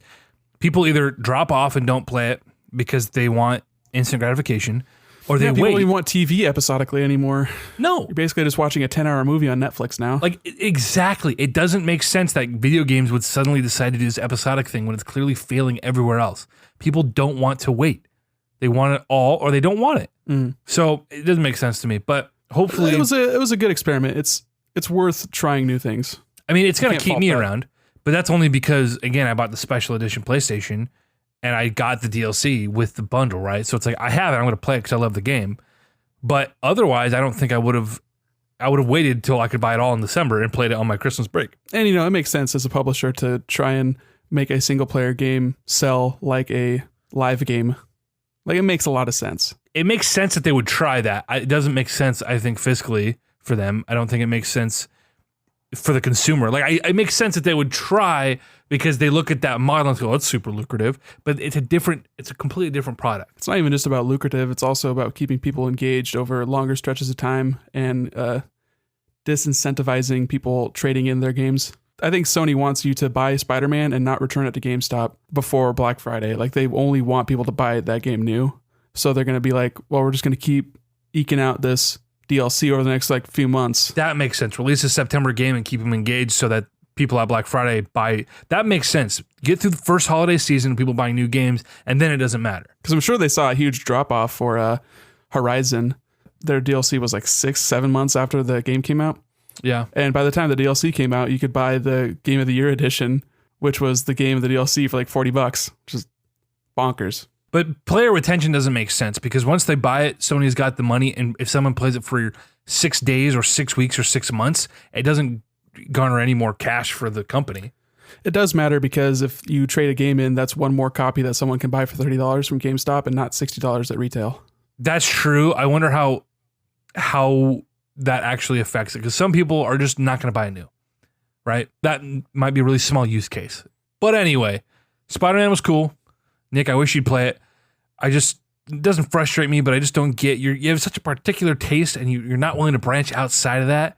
people either drop off and don't play it because they want instant gratification, or they people wait. don't even want TV episodically anymore. No. You're basically just watching a 10-hour movie on Netflix now. Like, exactly. It doesn't make sense that video games would suddenly decide to do this episodic thing when it's clearly failing everywhere else. People don't want to wait. They want it all or they don't want it. So it doesn't make sense to me. But hopefully... It was a good experiment. It's worth trying new things. I mean, it's going to keep me that. around. But that's only because, again, I bought the special edition PlayStation and I got the DLC with the bundle, right? So it's like, I have it. I'm going to play it because I love the game. But otherwise, I don't think I would have waited till I could buy it all in December and played it on my Christmas break. And, it makes sense as a publisher to try and make a single-player game sell like a live game. Like, it makes a lot of sense. It makes sense that they would try that. It doesn't make sense, I think, fiscally for them. I don't think it makes sense for the consumer. Like, it makes sense that they would try because they look at that model and go, oh, it's super lucrative. But it's a completely different product. It's not even just about lucrative. It's also about keeping people engaged over longer stretches of time and disincentivizing people trading in their games. I think Sony wants you to buy Spider-Man and not return it to GameStop before Black Friday. Like, they only want people to buy that game new. So they're going to be like, well, we're just going to keep eking out this DLC over the next few months. That makes sense. Release a September game and keep them engaged so that people at Black Friday buy. That makes sense. Get through the first holiday season, people buying new games, and then it doesn't matter. Because I'm sure they saw a huge drop off for Horizon. Their DLC was 6-7 months after the game came out. Yeah. And by the time the DLC came out, you could buy the Game of the Year edition, which was the game of the DLC for $40, which is bonkers. But player retention doesn't make sense because once they buy it, Sony's got the money, and if someone plays it for 6 days or 6 weeks or 6 months, it doesn't garner any more cash for the company. It does matter because if you trade a game in, that's one more copy that someone can buy for $30 from GameStop and not $60 at retail. That's true. I wonder how that actually affects it because some people are just not going to buy new, right? That might be a really small use case. But anyway, Spider-Man was cool. Nick, I wish you'd play it. It doesn't frustrate me, but I just don't get, you have such a particular taste and you're not willing to branch outside of that.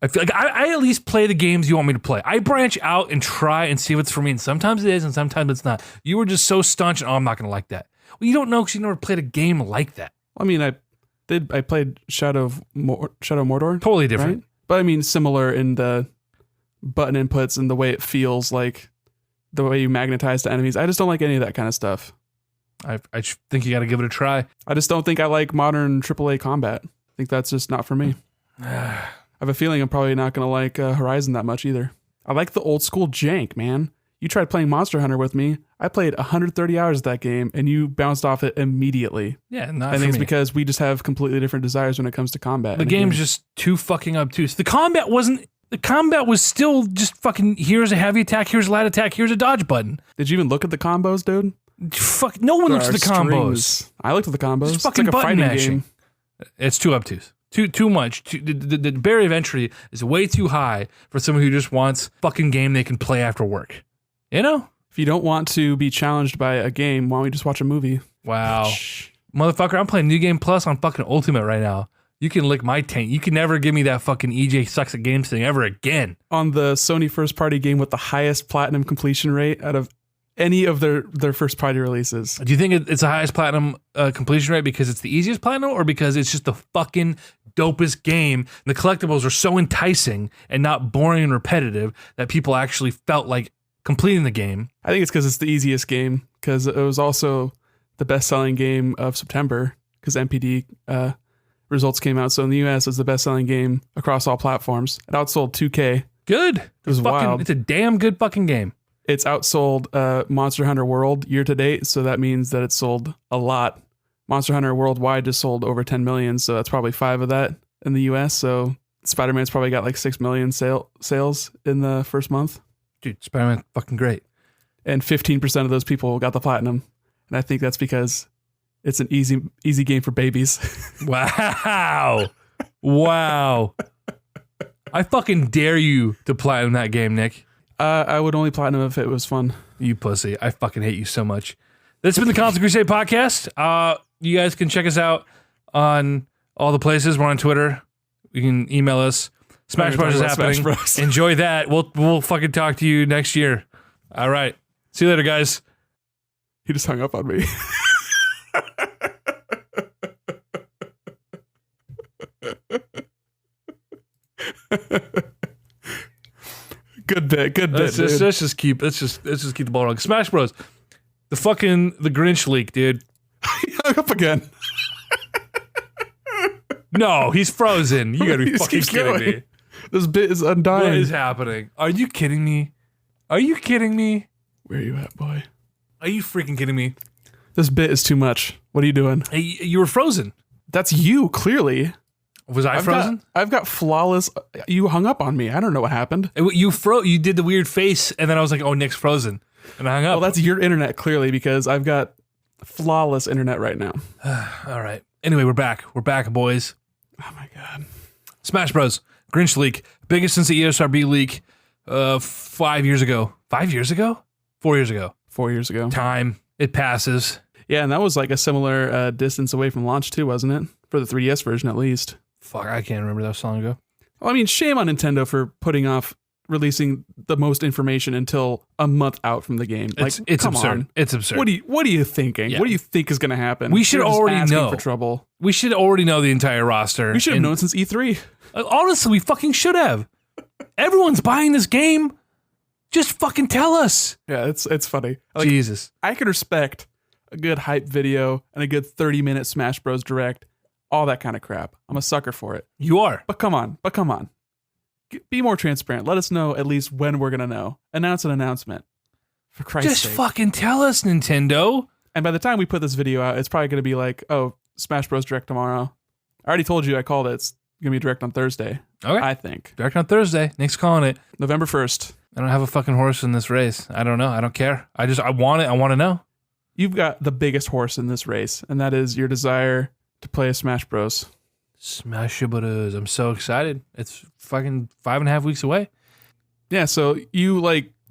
I feel like I at least play the games you want me to play. I branch out and try and see what's for me, and sometimes it is and sometimes it's not. You were just so staunch and, I'm not going to like that. Well, you don't know because you never played a game like that. I mean, I played Shadow Mordor. Totally different. Right? But I mean, similar in the button inputs and the way it feels, like the way you magnetize to enemies. I just don't like any of that kind of stuff. I think you got to give it a try. I just don't think I like modern AAA combat. I think that's just not for me. I have a feeling I'm probably not going to like Horizon that much either. I like the old school jank, man. You tried playing Monster Hunter with me. I played 130 hours of that game, and you bounced off it immediately. Yeah, not I think for it's me. because we just have completely different desires when it comes to combat. The game's just too fucking obtuse. The combat was still just fucking, here's a heavy attack, here's a light attack, here's a dodge button. Did you even look at the combos, dude? Fuck, no one looks at the combos. Strings. I looked at the combos. It's fucking like a button fighting mashing. game. It's too obtuse. Too much. The barrier of entry is way too high for someone who just wants fucking game they can play after work. You know? If you don't want to be challenged by a game, why don't we just watch a movie? Wow. Motherfucker, I'm playing New Game Plus on fucking Ultimate right now. You can lick my taint. You can never give me that fucking EJ sucks at games thing ever again. On the Sony first party game with the highest platinum completion rate out of any of their first party releases. Do you think it's the highest platinum completion rate because it's the easiest platinum or because it's just the fucking dopest game? And the collectibles are so enticing and not boring and repetitive that people actually felt like completing the game. I think it's because it's the easiest game, because it was also the best-selling game of September, because NPD results came out. So in the US, it's the best-selling game across all platforms. It outsold 2K. Good. It was wild. It's a damn good fucking game. It's outsold Monster Hunter World year to date, so that means that it sold a lot. Monster Hunter Worldwide just sold over 10 million, so that's probably 5 of that in the US. So Spider-Man's probably got like 6 million sales in the first month. Dude, Spider-Man's fucking great. And 15% of those people got the platinum. And I think that's because it's an easy game for babies. Wow. Wow. I fucking dare you to platinum that game, Nick. I would only platinum if it was fun. You pussy. I fucking hate you so much. This has been the Constant Crusade podcast. You guys can check us out on all the places. We're on Twitter. You can email us. Smash Bros is happening. Smash Bros. Enjoy that. We'll fucking talk to you next year. All right. See you later, guys. He just hung up on me. Good bit. Let's just keep the ball rolling. Smash Bros. The Grinch leak, dude. He hung up again. No, he's frozen. You gotta be fucking kidding me. This bit is undying. What is happening? Are you kidding me? Are you kidding me? Where are you at, boy? Are you freaking kidding me? This bit is too much. What are you doing? Hey, you were frozen. That's you, clearly. Was I frozen? I've got flawless. You hung up on me. I don't know what happened. You did the weird face, and then I was like, "Oh, Nick's frozen," and I hung up. Well, that's your internet, clearly, because I've got flawless internet right now. All right. Anyway, we're back. We're back, boys. Oh my god. Smash Bros. Grinch leak, biggest since the ESRB leak. 5 years ago. 5 years ago? 4 years ago. 4 years ago. Time. It passes. Yeah, and that was like a similar distance away from launch too, wasn't it? For the 3DS version, at least. Fuck, I can't remember. That was so long ago. Well, I mean, shame on Nintendo for putting off releasing the most information until a month out from the game. It's come absurd. on. It's absurd. What are you thinking? Yeah. What do you think is going to happen? We should You're just already asking know. For trouble. We should already know the entire roster. We should have known since E3. Honestly, we fucking should have. Everyone's buying this game. Just fucking tell us. Yeah, it's funny. Jesus. I can respect a good hype video and a good 30-minute Smash Bros. Direct, all that kind of crap. I'm a sucker for it. You are. But come on. Be more transparent. Let us know at least when we're going to know. Announce an announcement. For Christ's Just sake. fucking tell us, Nintendo. And by the time we put this video out, it's probably going to be like, oh, Smash Bros. Direct tomorrow. I already told you I called it. It's going to be direct on Thursday. Okay. I think. Direct on Thursday. Nick's calling it. November 1st. I don't have a fucking horse in this race. I don't know. I don't care. I want it. I want to know. You've got the biggest horse in this race, and that is your desire to play a Smash Bros. Smash Bros. I'm so excited. It's fucking 5.5 weeks away. Yeah, so you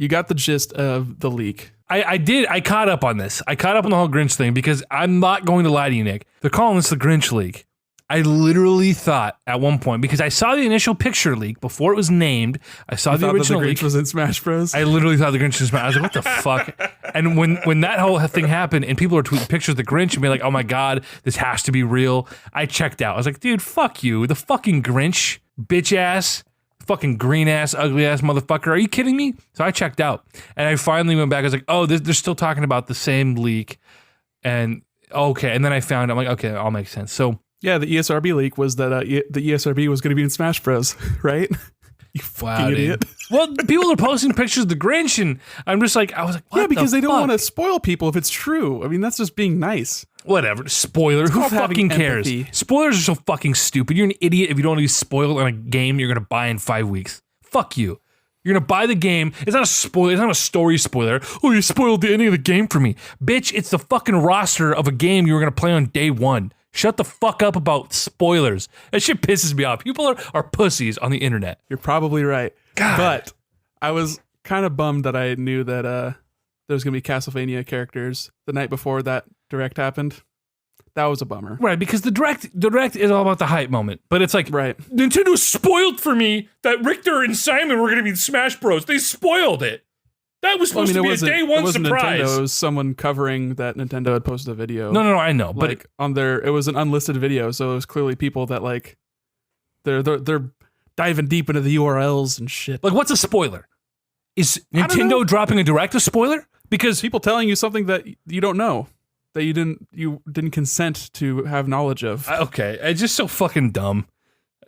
got the gist of the leak. I did. I caught up on this. I caught up on the whole Grinch thing because I'm not going to lie to you, Nick. They're calling this the Grinch leak. I literally thought at one point, because I saw the initial picture leak before it was named. I saw the original the Grinch leak. was in Smash Bros. I literally thought the Grinch was. I was like, what the fuck? And when that whole thing happened, and people are tweeting pictures of the Grinch and be like, oh my god, this has to be real. I checked out. I was like, dude, fuck you, the fucking Grinch, bitch ass, fucking green ass, ugly ass motherfucker. Are you kidding me? So I checked out, and I finally went back. I was like, oh, they're still talking about the same leak, and okay. And then I found, I'm like, okay, it all makes sense. So. Yeah, the ESRB leak was that the ESRB was going to be in Smash Bros, right? You fucking idiot. Well, people are posting pictures of the Grinch, and I'm just like, I was like, what yeah, because they don't fuck? want to spoil people if it's true. I mean, that's just being nice. Whatever. Spoiler. Who called fucking having cares? empathy. Spoilers are so fucking stupid. You're an idiot if you don't want to be spoiled on a game you're going to buy in 5 weeks. Fuck you. You're going to buy the game. It's not a spoiler. It's not a story spoiler. Oh, you spoiled the ending of the game for me. Bitch, it's the fucking roster of a game you were going to play on day one. Shut the fuck up about spoilers. That shit pisses me off. People are pussies on the internet. You're probably right. God. But I was kind of bummed that I knew that there was going to be Castlevania characters the night before that direct happened. That was a bummer. Right, because the direct is all about the hype moment. But it's like, right. Nintendo spoiled for me that Richter and Simon were going to be in Smash Bros. They spoiled it. That was supposed to be a day one surprise. Nintendo, it was someone covering that Nintendo had posted a video. No, I know, but like on their, it was an unlisted video, so it was clearly people that like they're diving deep into the URLs and shit. Like, what's a spoiler? Is Nintendo dropping a direct a spoiler? Because people telling you something that you don't know, that you didn't consent to have knowledge of. Okay, it's just so fucking dumb.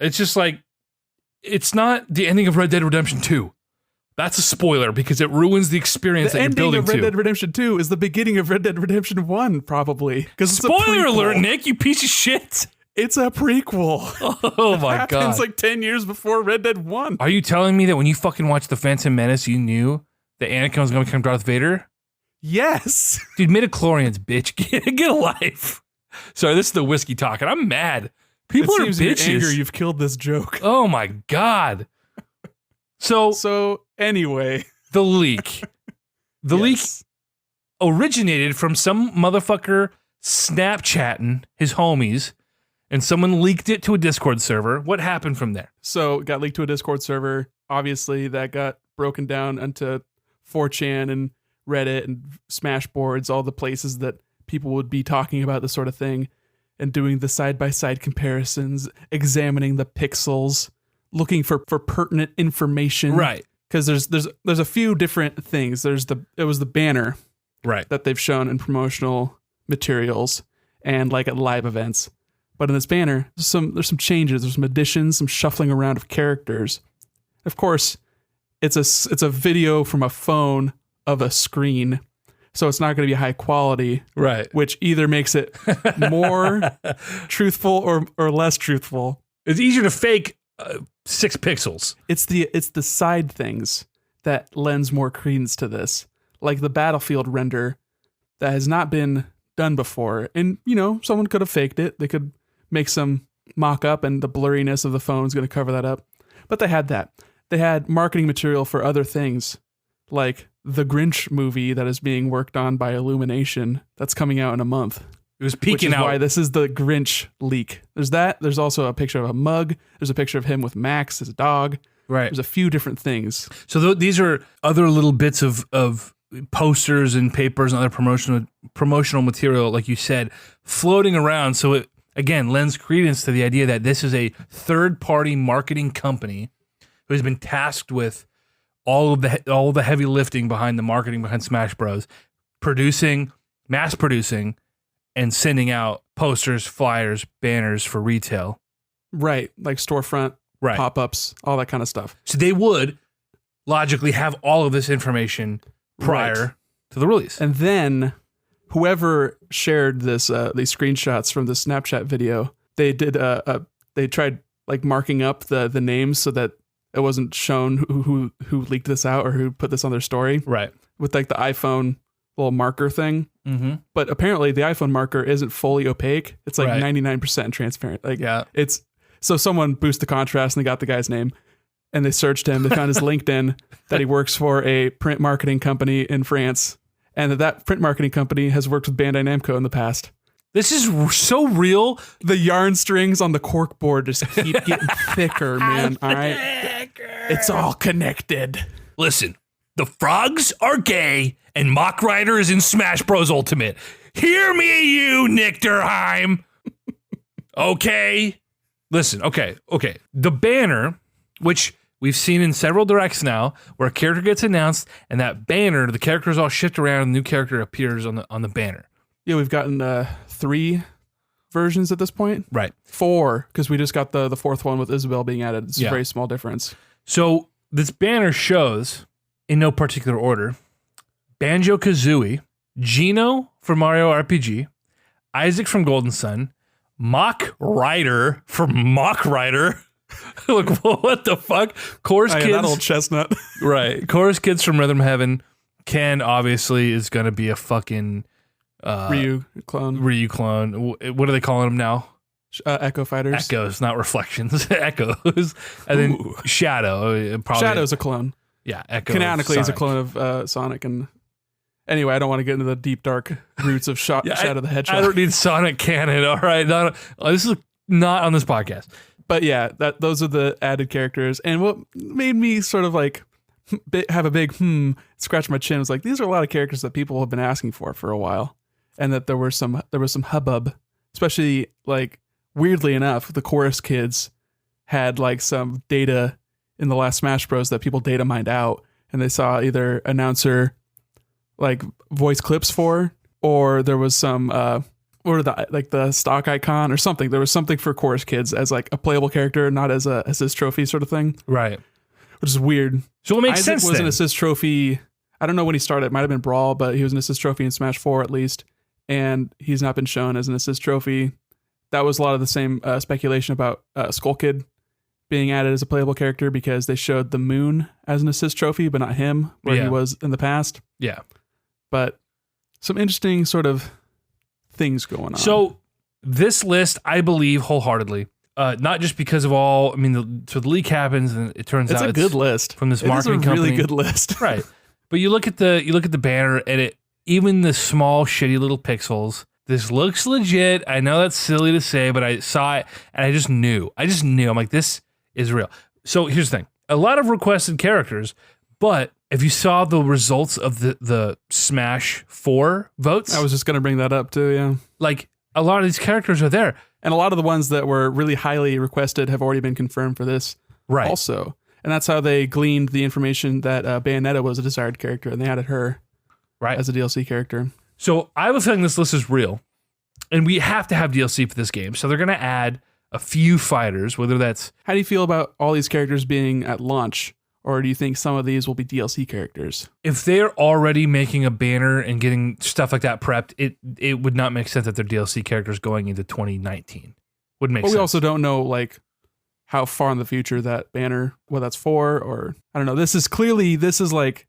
It's just like, it's not the ending of Red Dead Redemption 2. That's a spoiler because it ruins the experience that you're building to. The ending of Red Dead Redemption 2 is the beginning of Red Dead Redemption 1, probably. Spoiler alert, Nick, you piece of shit. It's a prequel. Oh my god. It happens like 10 years before Red Dead 1. Are you telling me that when you fucking watched The Phantom Menace, you knew that Anakin was going to become Darth Vader? Yes. Dude, midichlorians, bitch. Get a life. Sorry, this is the whiskey talking. I'm mad. People are bitches. In your anger, you've killed this joke. Oh my god. So anyway, the leak. The leak originated from some motherfucker Snapchatting his homies, and someone leaked it to a Discord server. What happened from there? So it got leaked to a Discord server. Obviously, that got broken down into 4chan and Reddit and Smashboards, all the places that people would be talking about this sort of thing and doing the side-by-side comparisons, examining the pixels, looking for pertinent information. Right. because there's a few different things. It was the banner Right. that they've shown in promotional materials and like at live events. But in this banner, there's some changes, there's some additions, some shuffling around of characters. Of course, it's a video from a phone of a screen, so it's not going to be high quality, Right. which either makes it more truthful or less truthful. It's easier to fake 6 pixels. It's the side things that lends more credence to this, like the Battlefield render that has not been done before. And someone could have faked it. They could make some mock-up, and the blurriness of the phone is going to cover that up. But they had that. They had marketing material for other things, like the Grinch movie that is being worked on by Illumination that's coming out in a month. It was Which peeking is out. why this is the Grinch leak. There's that. There's also a picture of a mug. There's a picture of him with Max, his dog. Right. There's a few different things. So these are other little bits of posters and papers and other promotional material, like you said, floating around. So it, again, lends credence to the idea that this is a third-party marketing company who has been tasked with all of the heavy lifting behind the marketing behind Smash Bros, mass producing, and sending out posters, flyers, banners for retail. Right. Like storefront, Right. pop-ups, all that kind of stuff. So they would logically have all of this information prior Right. to the release. And then whoever shared these screenshots from the Snapchat video, they did they tried like marking up the names so that it wasn't shown who leaked this out or who put this on their story, Right. with like the iPhone little marker thing. Mm-hmm. But apparently the iPhone marker isn't fully opaque. It's like Right. 99% transparent. Like Yeah. So someone boosted the contrast and they got the guy's name and they searched him. They found his LinkedIn that he works for a print marketing company in France, and that print marketing company has worked with Bandai Namco in the past. This is so real. The yarn strings on the cork board just keep getting thicker, man. All right. It's all connected. Listen, the frogs are gay and Mock Rider is in Smash Bros. Ultimate. Hear me, you, Nick Durheim. Okay. Listen, okay. The banner, which we've seen in several directs now, where a character gets announced and that banner, the characters all shift around and the new character appears on the banner. Yeah, we've gotten 3 versions at this point. Right. 4, because we just got the 4th one with Isabel being added. It's a very small difference. So this banner shows, in no particular order, Banjo-Kazooie, Gino from Mario RPG, Isaac from Golden Sun, Mock Rider from Mock Rider. Look, what the fuck? Chorus Kids. That old chestnut. Right. Chorus Kids from Rhythm Heaven. Ken obviously is going to be a fucking Ryu clone. What are they calling him now? Echo Fighters. Echoes, not reflections. Echoes. And then Shadow. Probably. Shadow's a clone. Yeah, Echo. Canonically, he's a Sonic. clone of Sonic. And anyway, I don't want to get into the deep, dark roots of Shadow the Hedgehog. I don't need Sonic canon. All right. This is not on this podcast. But yeah, those are the added characters. And what made me sort of like have a big scratch my chin was like, these are a lot of characters that people have been asking for a while. And that there was some hubbub, especially like weirdly enough, the Chorus Kids had like some data in the last Smash Bros that people data mined out, and they saw either announcer like voice clips for, or there was some or the stock icon or something. There was something for Chorus Kids as like a playable character, not as a assist trophy sort of thing. Right. Which is weird. So what makes Isaac sense was then? an assist trophy. I don't know when he started. It might have been Brawl, but he was an assist trophy in Smash 4 at least. And he's not been shown as an assist trophy. That was a lot of the same speculation about Skull Kid being added as a playable character because they showed the Moon as an assist trophy, but not him, where he was in the past. Yeah. But some interesting sort of things going on. So this list, I believe wholeheartedly, not just because of all, so the leak happens and it turns out it's a good list from this marketing company. It's a really good list. Right. But you look at the banner and even the small shitty little pixels, this looks legit. I know that's silly to say, but I saw it and I just knew. I'm like, this is real. So here's the thing. A lot of requested characters, but if you saw the results of the Smash 4 votes, I was just going to bring that up too, yeah. Like a lot of these characters are there. And a lot of the ones that were really highly requested have already been confirmed for this Right. also. And that's how they gleaned the information that Bayonetta was a desired character, and they added her as a DLC character. So I have a feeling this list is real, and we have to have DLC for this game. So they're going to add a few fighters, whether that's... How do you feel about all these characters being at launch? Or do you think some of these will be DLC characters? If they're already making a banner and getting stuff like that prepped, it would not make sense that they're DLC characters going into 2019. Wouldn't make sense. But we also don't know like how far in the future that banner, what that's for, or I don't know. This is like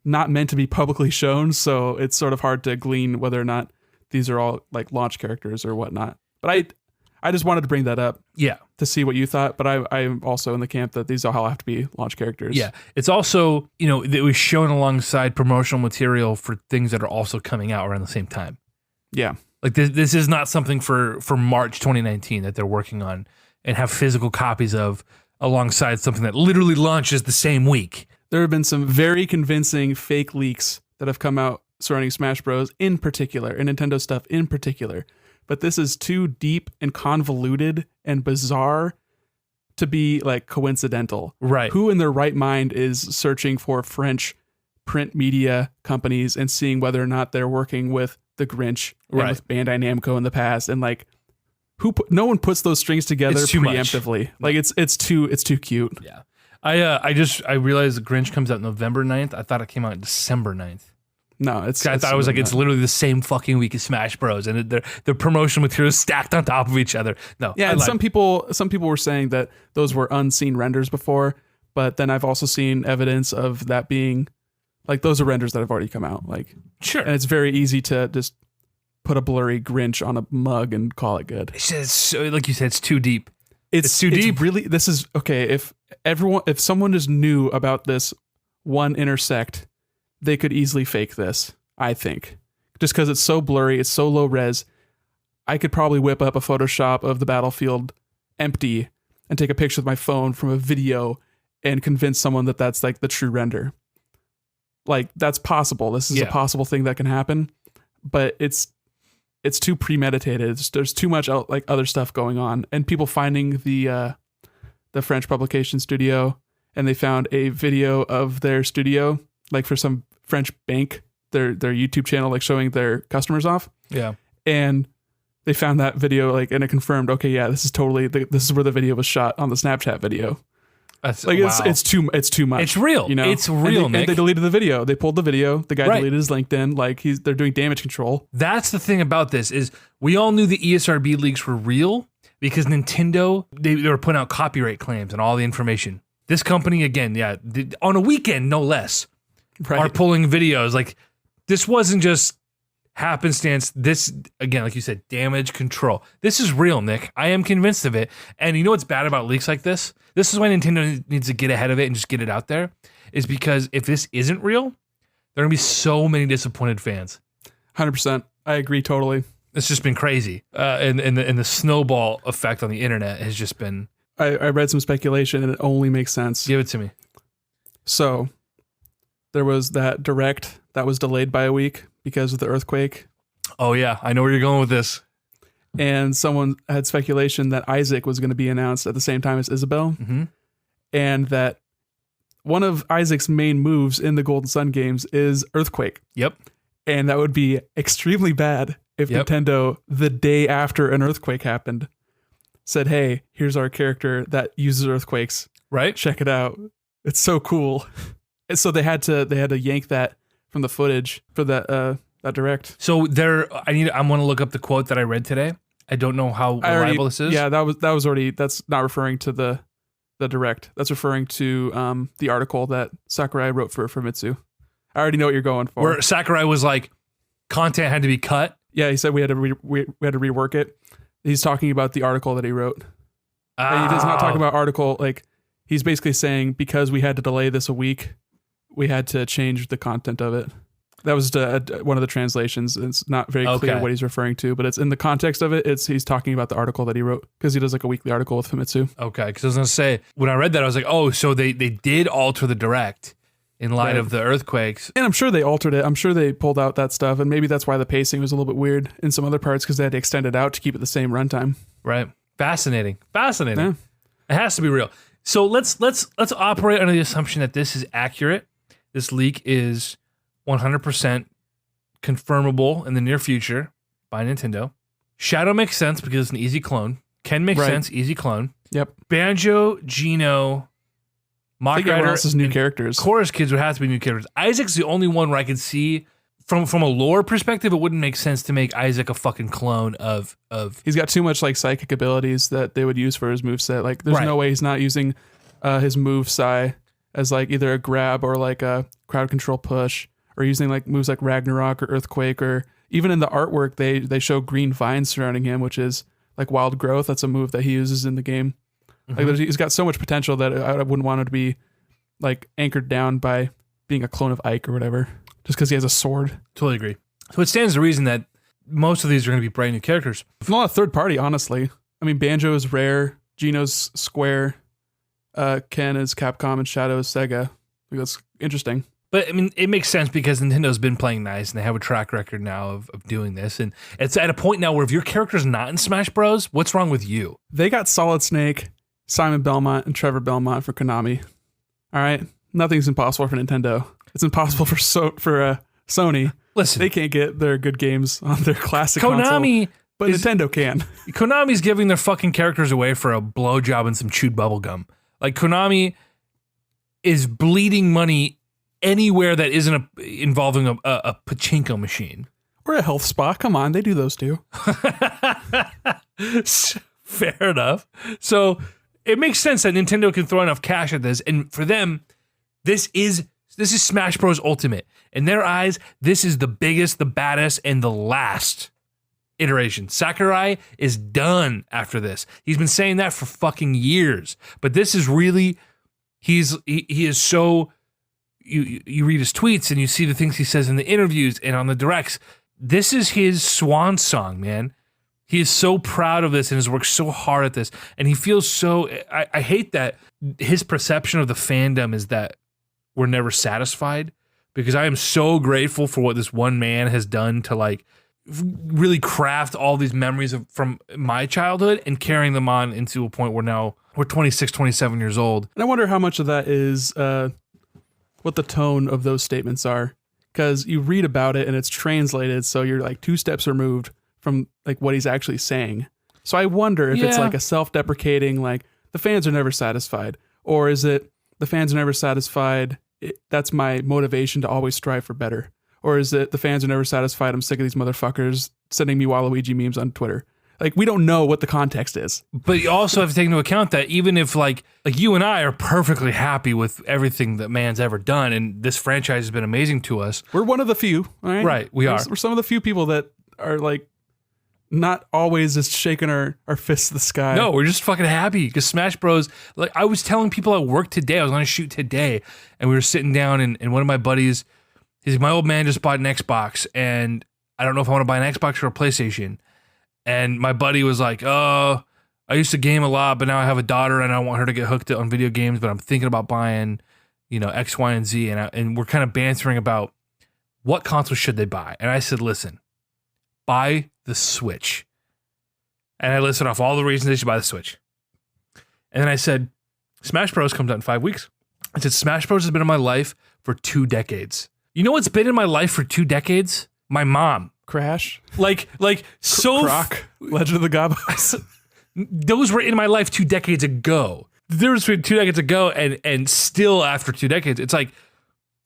not meant to be publicly shown, so it's sort of hard to glean whether or not these are all like launch characters or whatnot. But I just wanted to bring that up. Yeah. To see what you thought, but I'm also in the camp that these all have to be launch characters. Yeah. It's also, it was shown alongside promotional material for things that are also coming out around the same time. Yeah. Like this is not something for March 2019 that they're working on and have physical copies of alongside something that literally launches the same week. There have been some very convincing fake leaks that have come out surrounding Smash Bros. In particular, and Nintendo stuff in particular. But this is too deep and convoluted and bizarre to be like coincidental. Right. Who in their right mind is searching for French print media companies and seeing whether or not they're working with the Grinch and with Bandai Namco in the past? And like, no one puts those strings together preemptively. Like it's too cute. Yeah. I realized the Grinch comes out November 9th. I thought it came out December 9th. No, I thought it was like it's literally the same fucking week as Smash Bros. And the promotional materials stacked on top of each other. No, yeah, and some people were saying that those were unseen renders before, but then I've also seen evidence of that being like those are renders that have already come out. Like sure, and it's very easy to just put a blurry Grinch on a mug and call it good. It's just like you said, it's too deep. It's too deep. Really, this is okay. If someone just knew about this one intersect, they could easily fake this, I think. Just because it's so blurry, it's so low res, I could probably whip up a Photoshop of the battlefield empty and take a picture with my phone from a video and convince someone that that's like the true render. Like, that's possible. This is a possible thing that can happen, but it's too premeditated. There's too much like other stuff going on, and people finding the French publication studio, and they found a video of their studio, like for some French bank, their YouTube channel, like showing their customers off. Yeah. And they found that video, like, and it confirmed, okay, yeah, this is totally, this is where the video was shot on the Snapchat video. That's like, wow. it's too much. It's real. It's real, Nick. And they deleted the video. They pulled the video. The guy deleted his LinkedIn. Like they're doing damage control. That's the thing about this is we all knew the ESRB leaks were real because Nintendo, they were putting out copyright claims and all the information. This company, again, on a weekend, no less, are pulling videos. Like, this wasn't just happenstance. This, again, like you said, damage control. This is real, Nick. I am convinced of it. And you know what's bad about leaks like this? This is why Nintendo needs to get ahead of it and just get it out there, is because if this isn't real, there are going to be so many disappointed fans. 100%. I agree totally. It's just been crazy. And the snowball effect on the internet has just been... I read some speculation and it only makes sense. Give it to me. So there was that direct that was delayed by a week because of the earthquake. Oh yeah, I know where you're going with this. And someone had speculation that Isaac was going to be announced at the same time as Isabelle. Mm-hmm. And that one of Isaac's main moves in the Golden Sun games is Earthquake. Yep. And that would be extremely bad if Nintendo, the day after an earthquake happened, said, hey, here's our character that uses earthquakes. Right. Check it out. It's so cool. And so they had to yank that from the footage for that direct. So I'm going to look up the quote that I read today. I don't know how reliable this is. Yeah, that was already, that's not referring to the direct. That's referring to the article that Sakurai wrote for Famitsu. I already know what you're going for. Where Sakurai was like, content had to be cut. Yeah, he said we had to rework it. He's talking about the article that he wrote. And he's not talking about article, like, he's basically saying because we had to delay this a week, we had to change the content of it. That was one of the translations. It's not very clear what he's referring to, but it's in the context of it. He's talking about the article that he wrote because he does like a weekly article with Famitsu. Okay, because I was going to say, when I read that, I was like, oh, so they did alter the direct in light of the earthquakes. And I'm sure they altered it. I'm sure they pulled out that stuff, and maybe that's why the pacing was a little bit weird in some other parts because they had to extend it out to keep it the same runtime. Right. Fascinating. Yeah. It has to be real. So let's operate under the assumption that this is accurate. This leak is 100% confirmable in the near future by Nintendo. Shadow makes sense because it's an easy clone. Ken makes sense, easy clone. Yep. Banjo, Gino, Mock everyone Rider, else is new characters. Chorus Kids would have to be new characters. Isaac's the only one where I could see from a lore perspective, it wouldn't make sense to make Isaac a fucking clone of. He's got too much like psychic abilities that they would use for his moveset. Like, there's no way he's not using his move Psy as like either a grab or like a crowd control push, or using like moves like Ragnarok or Earthquake, or even in the artwork they show green vines surrounding him, which is like Wild Growth. That's a move that he uses in the game. Like, he's got so much potential that I wouldn't want him to be like anchored down by being a clone of Ike or whatever, just because he has a sword. Totally agree. So it stands to reason that most of these are going to be brand new characters. It's not a third party, honestly. I mean, Banjo is Rare, Gino's Square, Ken is Capcom, and Shadow is Sega. I think that's interesting. But I mean, it makes sense because Nintendo's been playing nice and they have a track record now of doing this. And it's at a point now where if your character's not in Smash Bros., what's wrong with you? They got Solid Snake, Simon Belmont, and Trevor Belmont for Konami. All right? Nothing's impossible for Nintendo. It's impossible for Sony. Listen, they can't get their good games on their classic Konami console, but Nintendo can. Konami's giving their fucking characters away for a blowjob and some chewed bubblegum. Like, Konami is bleeding money anywhere that isn't involving a pachinko machine. Or a health spa. Come on, they do those too. Fair enough. So it makes sense that Nintendo can throw enough cash at this, and for them, this is Smash Bros. Ultimate. In their eyes, this is the biggest, the baddest, and the last iteration. Sakurai is done after this. He's been saying that for fucking years. But this is really, he is so, you read his tweets and you see the things he says in the interviews and on the directs. This is his swan song, man. He is so proud of this and has worked so hard at this. And he feels so, I hate that his perception of the fandom is that we're never satisfied, because I am so grateful for what this one man has done to like really craft all these memories from my childhood and carrying them on into a point where now we're 26, 27 years old. And I wonder how much of that is what the tone of those statements are, because you read about it and it's translated, so you're like 2 steps removed from like what he's actually saying. So I wonder if it's like a self-deprecating, like the fans are never satisfied, or is it the fans are never satisfied, that's my motivation to always strive for better? Or is it the fans are never satisfied, I'm sick of these motherfuckers sending me Waluigi memes on Twitter? Like, we don't know what the context is. But you also have to take into account that even if like you and I are perfectly happy with everything that man's ever done, and this franchise has been amazing to us. We're one of the few, right? Right, we are. We're some of the few people that are like not always just shaking our fists to the sky. No, we're just fucking happy because Smash Bros. Like, I was telling people at work today, I was on a shoot today, and we were sitting down, and one of my buddies, my old man just bought an Xbox, and I don't know if I want to buy an Xbox or a PlayStation. And my buddy was like, oh, I used to game a lot, but now I have a daughter, and I want her to get hooked on video games, but I'm thinking about buying, X, Y, and Z. And we're kind of bantering about what console should they buy. And I said, listen, buy the Switch. And I listed off all the reasons they should buy the Switch. And then I said, Smash Bros. Comes out in 5 weeks. I said, Smash Bros. Has been in my life for 2 decades. You know what's been in my life for 2 decades? My mom. Crash. Like so. Croc. Legend of the Gobos. Those were in my life 2 decades ago. The difference between 2 decades ago and still after 2 decades, it's like,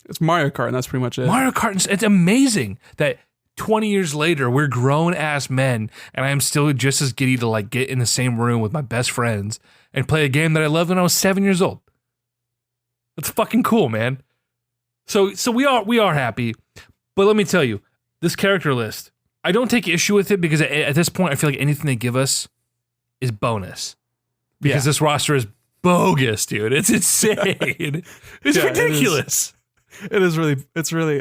it's Mario Kart, and that's pretty much it. Mario Kart, it's amazing that 20 years later, we're grown-ass men, and I am still just as giddy to like get in the same room with my best friends and play a game that I loved when I was 7 years old. That's fucking cool, man. So we are happy, but let me tell you, this character list, I don't take issue with it because at this point, I feel like anything they give us is bonus. Because this roster is bogus, dude. It's insane. It's ridiculous. It's really,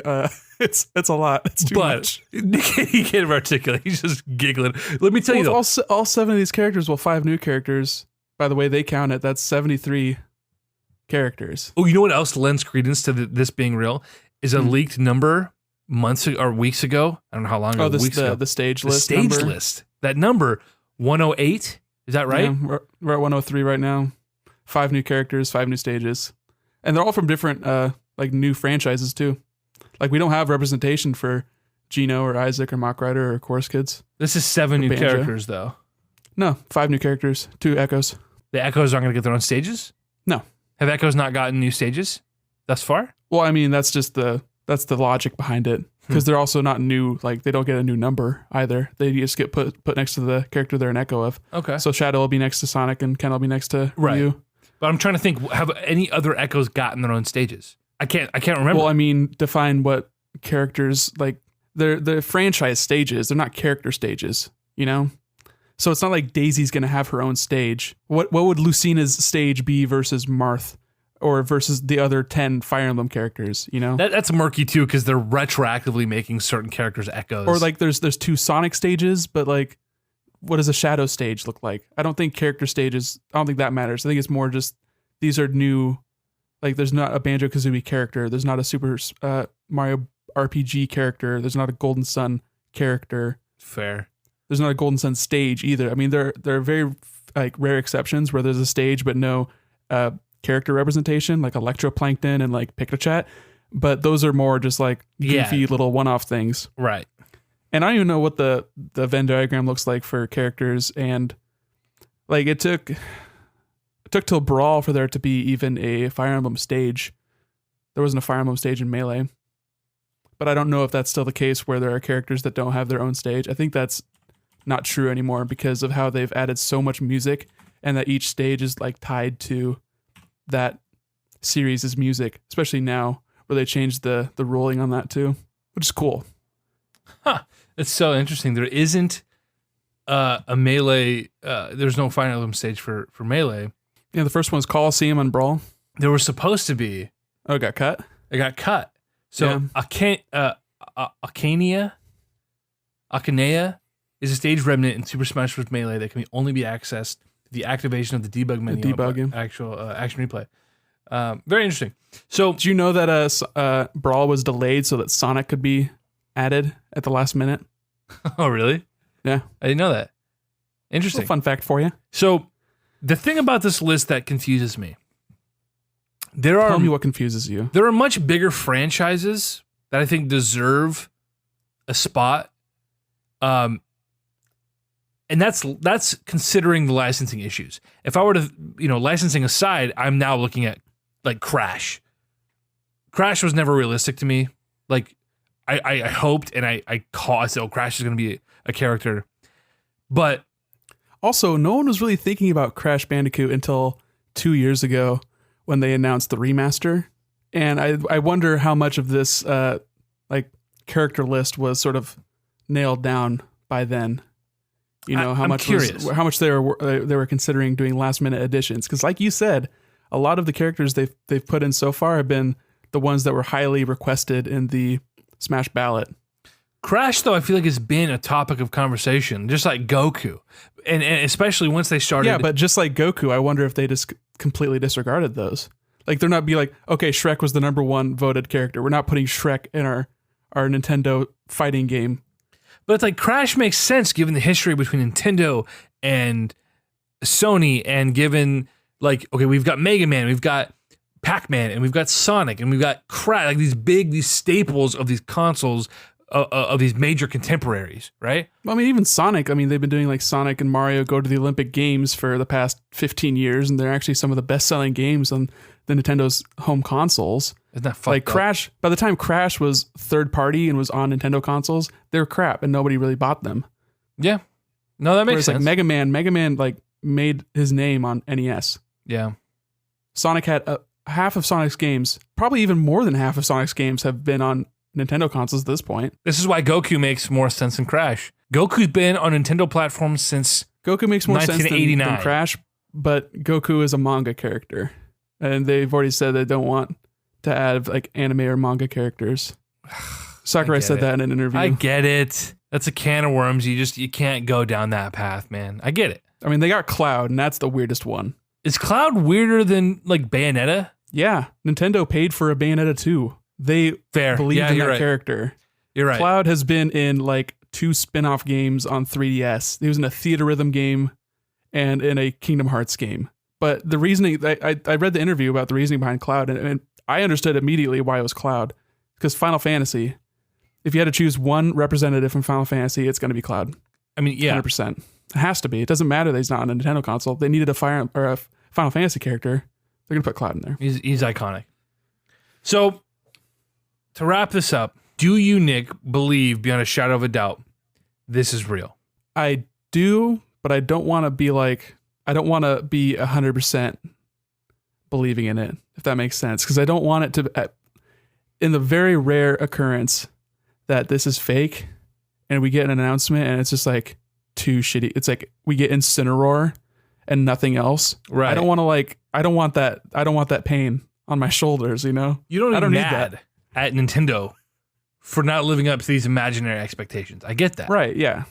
it's a lot. It's too much. He can't articulate. He's just giggling. Let me tell you though. All 7 of these characters, 5 new characters, by the way they count it, that's 73 characters. Oh, you know what else lends credence to this being real? Is a leaked number months or weeks ago. I don't know how long ago. The stage list. The stage list. That number, 108. Is that right? Yeah, we're at 103 right now. 5 new characters, 5 new stages. And they're all from different like new franchises too. Like we don't have representation for Gino or Isaac or Mach Rider or Chorus Kids. This is 7 new Banjo. characters, though. No, 5 new characters, 2 Echoes. The Echoes aren't going to get their own stages? No. Have Echoes not gotten new stages thus far? Well, I mean, that's the logic behind it. Because they're also not new, like they don't get a new number either. They just get put next to the character they're an echo of. Okay. So Shadow will be next to Sonic and Ken will be next to Ryu. But I'm trying to think, have any other Echoes gotten their own stages? I can't remember. Well, I mean, define what characters, like they're franchise stages. They're not character stages, you know? So it's not like Daisy's going to have her own stage. What would Lucina's stage be versus Marth? Or versus the other 10 Fire Emblem characters, you know? That's murky too, because they're retroactively making certain characters Echoes. Or like there's 2 Sonic stages, but like, what does a Shadow stage look like? I don't think character stages, I don't think that matters. I think it's more just, these are new, like there's not a Banjo-Kazooie character, there's not a Super Mario RPG character, there's not a Golden Sun character. Fair. There's not a Golden Sun stage either. I mean, there are very like rare exceptions where there's a stage but no character representation, like Electroplankton and like Pictochat, but those are more just like goofy little one-off things. Right. And I don't even know what the Venn diagram looks like for characters, and like it took till Brawl for there to be even a Fire Emblem stage. There wasn't a Fire Emblem stage in Melee. But I don't know if that's still the case where there are characters that don't have their own stage. I think that's not true anymore because of how they've added so much music and that each stage is like tied to that series' music, especially now where they changed the ruling on that too, which is cool. Huh. It's so interesting. There isn't a Melee, there's no Fire Emblem stage for Melee. Yeah, the first one's Coliseum and Brawl. There was supposed to be. Oh, it got cut? It got cut. So Akanea is a stage remnant in Super Smash Bros. Melee that can only be accessed the activation of the debug menu, actual action replay. Very interesting. So, do you know that Brawl was delayed so that Sonic could be added at the last minute? Oh, really? Yeah, I didn't know that. Interesting. Fun fact for you. So, the thing about this list that confuses me, tell me what confuses you. There are much bigger franchises that I think deserve a spot. And that's considering the licensing issues. If I were to, licensing aside, I'm now looking at like Crash. Crash was never realistic to me. Like I hoped and I said, oh, Crash is going to be a character. But also, no one was really thinking about Crash Bandicoot until 2 years ago when they announced the remaster. And I wonder how much of this character list was sort of nailed down by then. How much they were considering doing last minute additions, because like you said, a lot of the characters they've put in so far have been the ones that were highly requested in the Smash ballot. Crash, though, I feel like has been a topic of conversation, just like Goku, and especially once they started. Yeah, but just like Goku, I wonder if they just completely disregarded those. Like they're not be like, okay, Shrek was the number 1 voted character. We're not putting Shrek in our Nintendo fighting game. But it's like Crash makes sense given the history between Nintendo and Sony, and given like, okay, we've got Mega Man, we've got Pac-Man, and we've got Sonic, and we've got Crash, like these staples of these consoles of these major contemporaries, right? Well, I mean, even Sonic, they've been doing like Sonic and Mario go to the Olympic Games for the past 15 years, and they're actually some of the best-selling games on the Nintendo's home consoles. Isn't that fucked like up? Crash, by the time Crash was third party and was on Nintendo consoles, they were crap and nobody really bought them. Yeah. No, that makes sense. Like Mega Man like made his name on NES. Yeah. Sonic had half of Sonic's games, probably even more than half of Sonic's games have been on Nintendo consoles at this point. This is why Goku makes more sense than Crash. Goku's been on Nintendo platforms since Goku makes more sense than Crash, but Goku is a manga character. And they've already said they don't want to add like anime or manga characters. Sakurai said that in an interview. I get it. That's a can of worms. You can't go down that path, man. I get it. They got Cloud, and that's the weirdest one. Is Cloud weirder than like Bayonetta? Yeah, Nintendo paid for a Bayonetta 2. They believed in that character. You're right. Cloud has been in like 2 spin-off games on 3DS. He was in a Theater Rhythm game and in a Kingdom Hearts game. But the reasoning, I read the interview about the reasoning behind Cloud, and I understood immediately why it was Cloud. Because Final Fantasy, if you had to choose one representative from Final Fantasy, it's going to be Cloud. I mean, yeah. 100%. It has to be. It doesn't matter that he's not on a Nintendo console. They needed a Final Fantasy character. They're going to put Cloud in there. He's iconic. So, to wrap this up, do you, Nick, believe beyond a shadow of a doubt this is real? I do, but I don't want to be like, I don't want to be 100% believing in it, if that makes sense. Because I don't want it to, in the very rare occurrence that this is fake and we get an announcement and it's just like too shitty. It's like we get Incineroar and nothing else. Right. I don't want that pain on my shoulders, you know? You don't I don't need need that that. at Nintendo for not living up to these imaginary expectations. I get that. Right, yeah.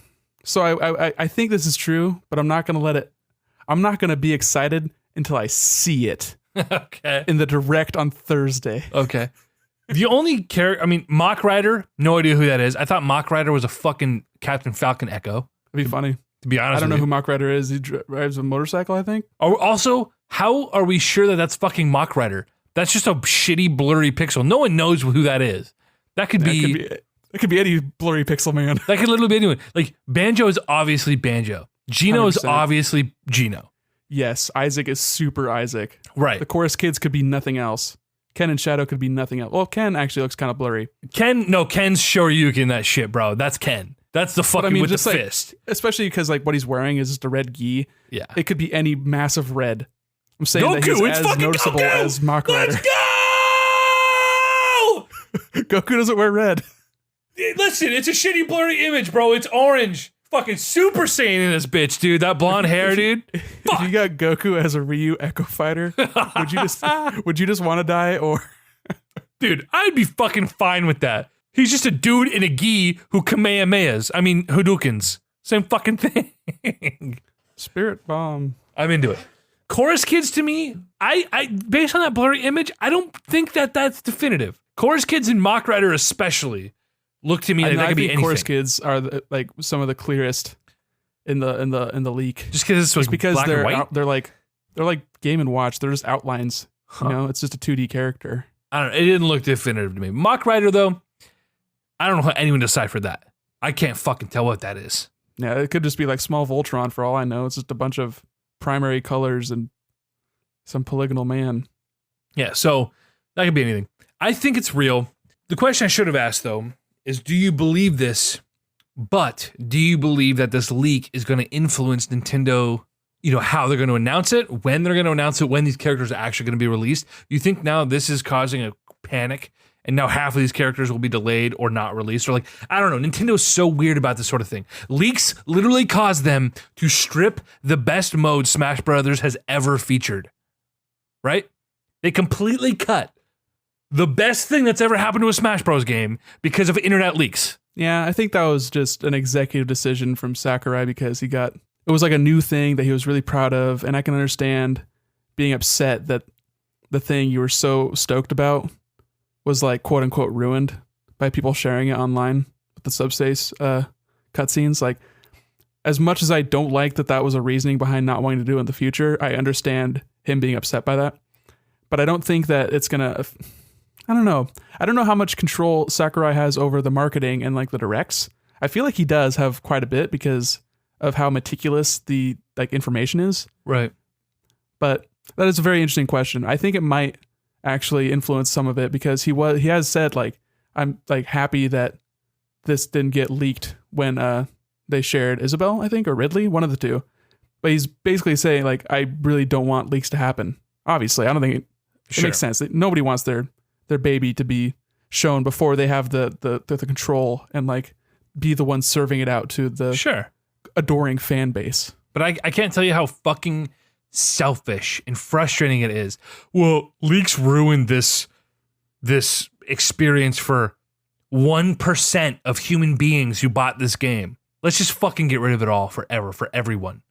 So I think this is true, but I'm not going to be excited until I see it. Okay. In the direct on Thursday. Okay. The only character, I mean, Mach Rider, no idea who that is. I thought Mach Rider was a fucking Captain Falcon Echo. It'd be funny. To be honest, I don't know who Mach Rider is. He drives a motorcycle, I think. Also, how are we sure that that's fucking Mach Rider? That's just a shitty, blurry pixel. No one knows who that is. That could be any blurry pixel man. That could literally be anyone. Like, Banjo is obviously Banjo. Gino 100%. Is obviously Gino. Yes, Isaac is super Isaac. Right. The Chorus Kids could be nothing else. Ken and Shadow could be nothing else. Well, Ken actually looks kind of blurry. Ken's Shoryuken in that shit, bro. That's Ken. That's the fucking with the fist. Especially because like what he's wearing is just a red gi. Yeah. It could be any massive red. I'm saying Goku, that he's it's as noticeable Goku! as Mach Rider. Let's go! Goku doesn't wear red. Listen, it's a shitty blurry image, bro. It's orange. Fucking Super Saiyan in this bitch, dude. That blonde hair, dude. If you got Goku as a Ryu Echo Fighter, would you just want to die or? Dude, I'd be fucking fine with that. He's just a dude in a gi who Kamehamehas. I mean, Hadoukens. Same fucking thing. Spirit Bomb. I'm into it. Chorus Kids to me, I based on that blurry image, I don't think that that's definitive. Chorus Kids and Mach Rider especially look to me like that could be anything. Chorus Kids are like some of the clearest in the leak. Just because this was black and white? They're like Game and Watch. They're just outlines. Huh. You know, it's just a 2D character. I don't know. It didn't look definitive to me. Mach Rider though, I don't know how anyone deciphered that. I can't fucking tell what that is. Yeah, it could just be like small Voltron for all I know. It's just a bunch of primary colors and some polygonal man. Yeah, so that could be anything. I think it's real. The question I should have asked though is, do you believe this? But do you believe that this leak is going to influence Nintendo, you know, how they're going to announce it, when they're going to announce it, when these characters are actually going to be released? You think now this is causing a panic and now half of these characters will be delayed or not released? Or like, I don't know, Nintendo's so weird about this sort of thing. Leaks literally cause them to strip the best mode Smash Brothers has ever featured. Right? They completely cut the best thing that's ever happened to a Smash Bros. Game because of internet leaks. Yeah, I think that was just an executive decision from Sakurai because it was like a new thing that he was really proud of, and I can understand being upset that the thing you were so stoked about was like quote unquote ruined by people sharing it online with the subspace cutscenes. Like, as much as I don't like that was a reasoning behind not wanting to do it in the future, I understand him being upset by that. But I don't think that it's gonna. I don't know. I don't know how much control Sakurai has over the marketing and like the directs. I feel like he does have quite a bit because of how meticulous the like information is. Right. But that is a very interesting question. I think it might actually influence some of it because he has said like, I'm like happy that this didn't get leaked when they shared Isabel, I think, or Ridley, one of the two. But he's basically saying like, I really don't want leaks to happen. Obviously, I don't think it makes sense. Nobody wants their baby to be shown before they have the control and like be the one serving it out to the adoring fan base. But I can't tell you how fucking selfish and frustrating it is. Well, leaks ruined this experience for 1% of human beings who bought this game. Let's just fucking get rid of it all forever for everyone.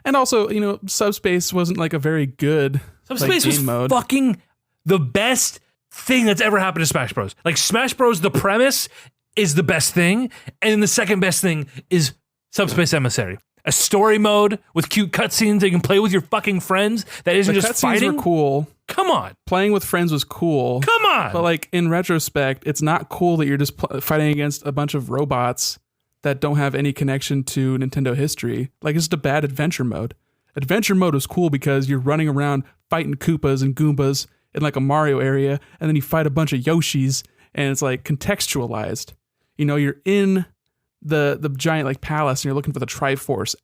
And also, you know, Subspace wasn't like a very good Subspace game was mode. Fucking the best thing that's ever happened to Smash Bros. Like, Smash Bros, the premise is the best thing, and then the second best thing is Subspace Emissary. A story mode with cute cutscenes that you can play with your fucking friends that isn't The just cutscenes fighting? were cool. Come on. Playing with friends was cool. Come on. But like in retrospect, it's not cool that you're just fighting against a bunch of robots that don't have any connection to Nintendo history. Like it's just a bad adventure mode. Adventure mode was cool because you're running around fighting Koopas and Goombas in like a Mario area, and then you fight a bunch of Yoshis, and it's like contextualized. You know, you're in the giant like palace, and you're looking for the Triforce.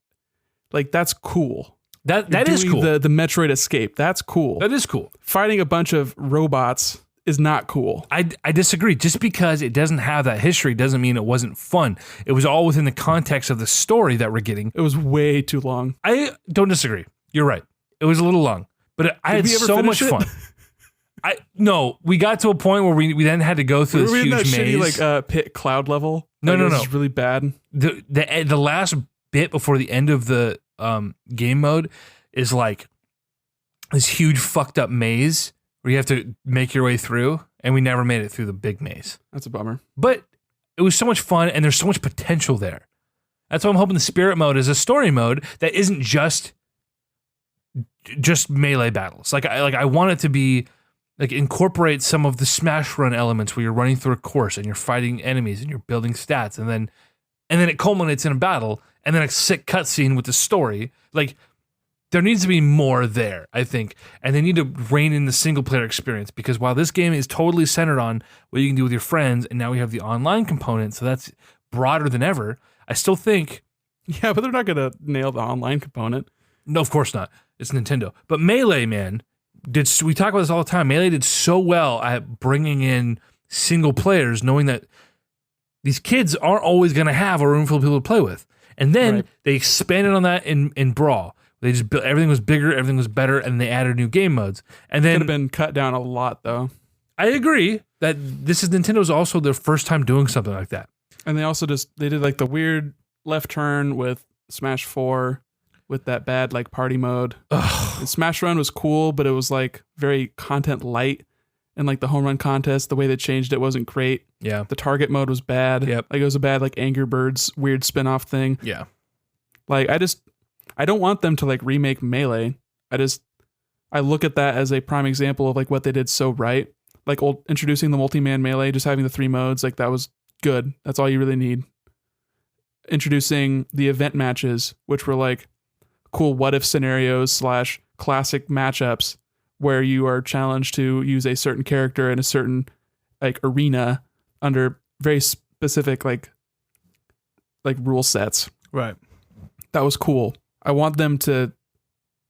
Like that's cool. That is cool. The Metroid escape. That's cool. That is cool. Fighting a bunch of robots is not cool. I disagree. Just because it doesn't have that history doesn't mean it wasn't fun. It was all within the context of the story that we're getting. It was way too long. I don't disagree. You're right. It was a little long, but I had so much fun. No, we got to a point where we then had to go through this huge that maze. shitty like pit cloud level. No. It was really bad. The last bit before the end of the game mode is like this huge fucked up maze where you have to make your way through, and we never made it through the big maze. That's a bummer. But it was so much fun, and there's so much potential there. That's why I'm hoping the spirit mode is a story mode that isn't just melee battles. Like I want it to be like incorporate some of the Smash Run elements where you're running through a course and you're fighting enemies and you're building stats, and then it culminates in a battle, and then a sick cutscene with the story. Like there needs to be more there, I think, and they need to rein in the single player experience, because while this game is totally centered on what you can do with your friends, and now we have the online component, so that's broader than ever. I still think, yeah, but they're not gonna nail the online component. No, of course not. It's Nintendo. But Melee, man, we talk about this all the time. Melee did so well at bringing in single players, knowing that these kids aren't always going to have a room full of people to play with. And then they expanded on that in Brawl. They just built, everything was bigger, everything was better, and they added new game modes. And then could have been cut down a lot, though. I agree that this is Nintendo's also their first time doing something like that. And they also they did like the weird left turn with Smash 4 with that bad like party mode. And Smash Run was cool, but it was like very content light, and like the home run contest, the way they changed it wasn't great. Yeah. The target mode was bad. Yep. Like it was a bad like Angry Birds weird spin-off thing. Yeah. Like I don't want them to like remake Melee. I look at that as a prime example of like what they did so right. Like introducing the multi-man Melee, just having the 3 modes, like that was good. That's all you really need. Introducing the event matches, which were like cool what if scenarios / classic matchups where you are challenged to use a certain character in a certain like arena under very specific like rule sets. Right. That was cool. I want them to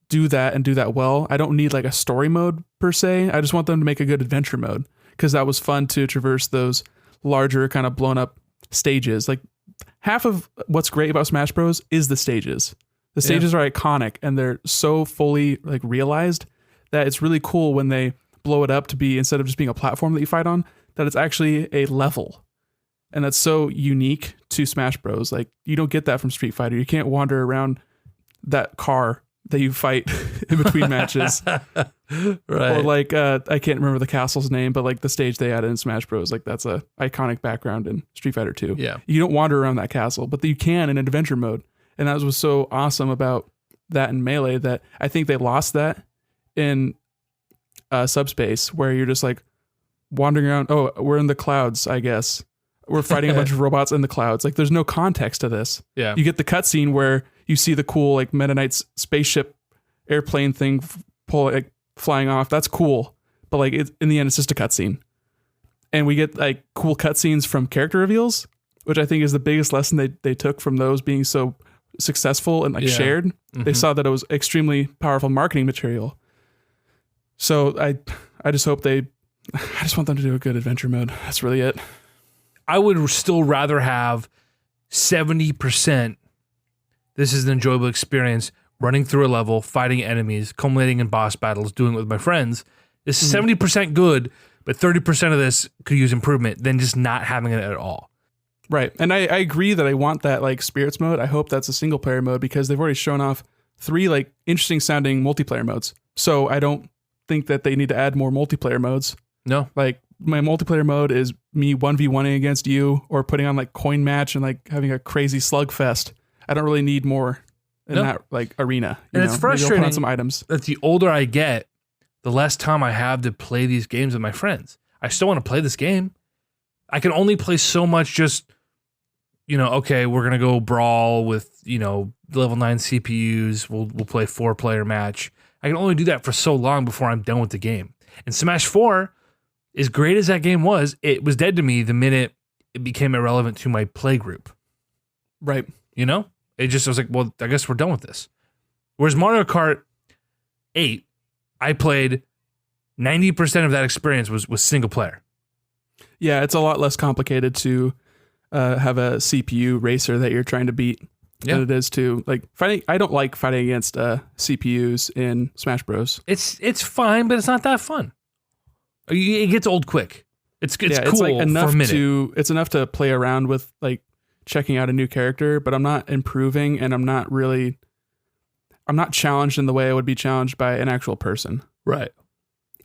do that and do that well. I don't need like a story mode per se. I just want them to make a good adventure mode, because that was fun to traverse those larger kind of blown up stages. Like half of what's great about Smash Bros is the stages. The stages are iconic, and they're so fully like realized that it's really cool when they blow it up to be, instead of just being a platform that you fight on, that it's actually a level. And that's so unique to Smash Bros. Like you don't get that from Street Fighter. You can't wander around that car that you fight in between matches. Right. Or like I can't remember the castle's name, but like the stage they added in Smash Bros. Like that's a iconic background in Street Fighter 2. Yeah. You don't wander around that castle, but you can in adventure mode. And that was so awesome about that in Melee, that I think they lost that in Subspace, where you're just like wandering around. Oh, we're in the clouds, I guess. We're fighting a bunch of robots in the clouds. Like there's no context to this. Yeah. You get the cutscene where you see the cool like Meta Knight's spaceship airplane thing flying off. That's cool. But like in the end, it's just a cutscene. And we get like cool cutscenes from character reveals, which I think is the biggest lesson they took from those being so successful and like shared. Mm-hmm. They saw that it was extremely powerful marketing material. So I just hope I just want them to do a good adventure mode. That's really it. I would still rather have 70%. This is an enjoyable experience, running through a level, fighting enemies, culminating in boss battles, doing it with my friends. This is 70% good, but 30% of this could use improvement than just not having it at all. Right. And I agree that I want that like spirits mode. I hope that's a single player mode, because they've already shown off 3 like interesting sounding multiplayer modes. So I don't think that they need to add more multiplayer modes. No. Like my multiplayer mode is me 1v1ing against you, or putting on like coin match and like having a crazy slugfest. I don't really need more in that like arena. And it's frustrating. Put on some items. That the older I get, the less time I have to play these games with my friends. I still want to play this game. I can only play so much just, okay, we're going to go brawl with, level 9 CPUs. We'll play 4-player match. I can only do that for so long before I'm done with the game. And Smash 4, as great as that game was, it was dead to me the minute it became irrelevant to my play group. Right. It just was like, well, I guess we're done with this. Whereas Mario Kart 8, I played 90% of that experience was single player. Yeah, it's a lot less complicated to have a CPU racer that you're trying to beat than it is to like fighting. I don't like fighting against CPUs in Smash Bros. It's fine, but it's not that fun. It gets old quick. It's cool it's like enough for a minute. It's enough to play around with, like checking out a new character, but I'm not improving, and I'm not challenged in the way I would be challenged by an actual person. Right.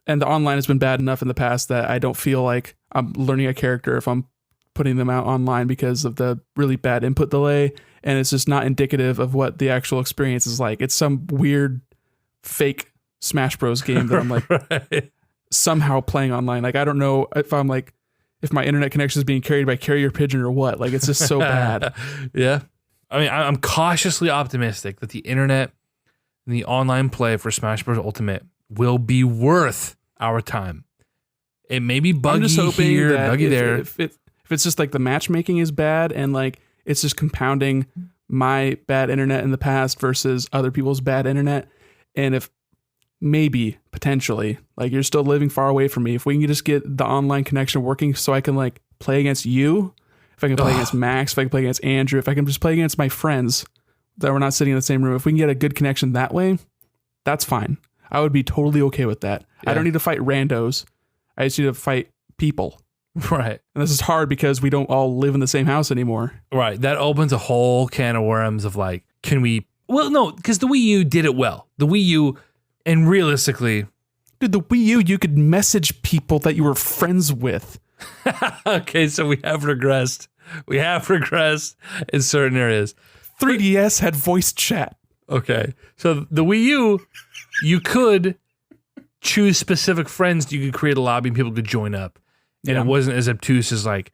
And the online has been bad enough in the past that I don't feel like I'm learning a character if I'm putting them out online because of the really bad input delay, and it's just not indicative of what the actual experience is like. It's some weird fake Smash Bros game that I'm like right. somehow playing online. Like I don't know if my internet connection is being carried by carrier pigeon or what. Like it's just so bad. Yeah. I mean, I'm cautiously optimistic that the internet and the online play for Smash Bros. Ultimate will be worth our time. It may be buggy I'm just hoping here, that buggy there. If it's just like the matchmaking is bad and like it's just compounding my bad internet in the past versus other people's bad internet, and if maybe potentially like you're still living far away from me, if we can just get the online connection working so I can like play against you, if I can play against Max, if I can play against Andrew, if I can just play against my friends that we're not sitting in the same room, if we can get a good connection that way, that's fine. I would be totally okay with that. Yeah. I don't need to fight randos. I just need to fight people. Right. And this is hard because we don't all live in the same house anymore. Right. That opens a whole can of worms of like, well, no, because the Wii U did it well. The Wii U, and realistically, dude, the Wii U, you could message people that you were friends with. Okay, so we have regressed. We have regressed in certain areas. 3DS had voice chat. Okay, so the Wii U, you could choose specific friends. You could create a lobby and people could join up. And it wasn't as obtuse as like,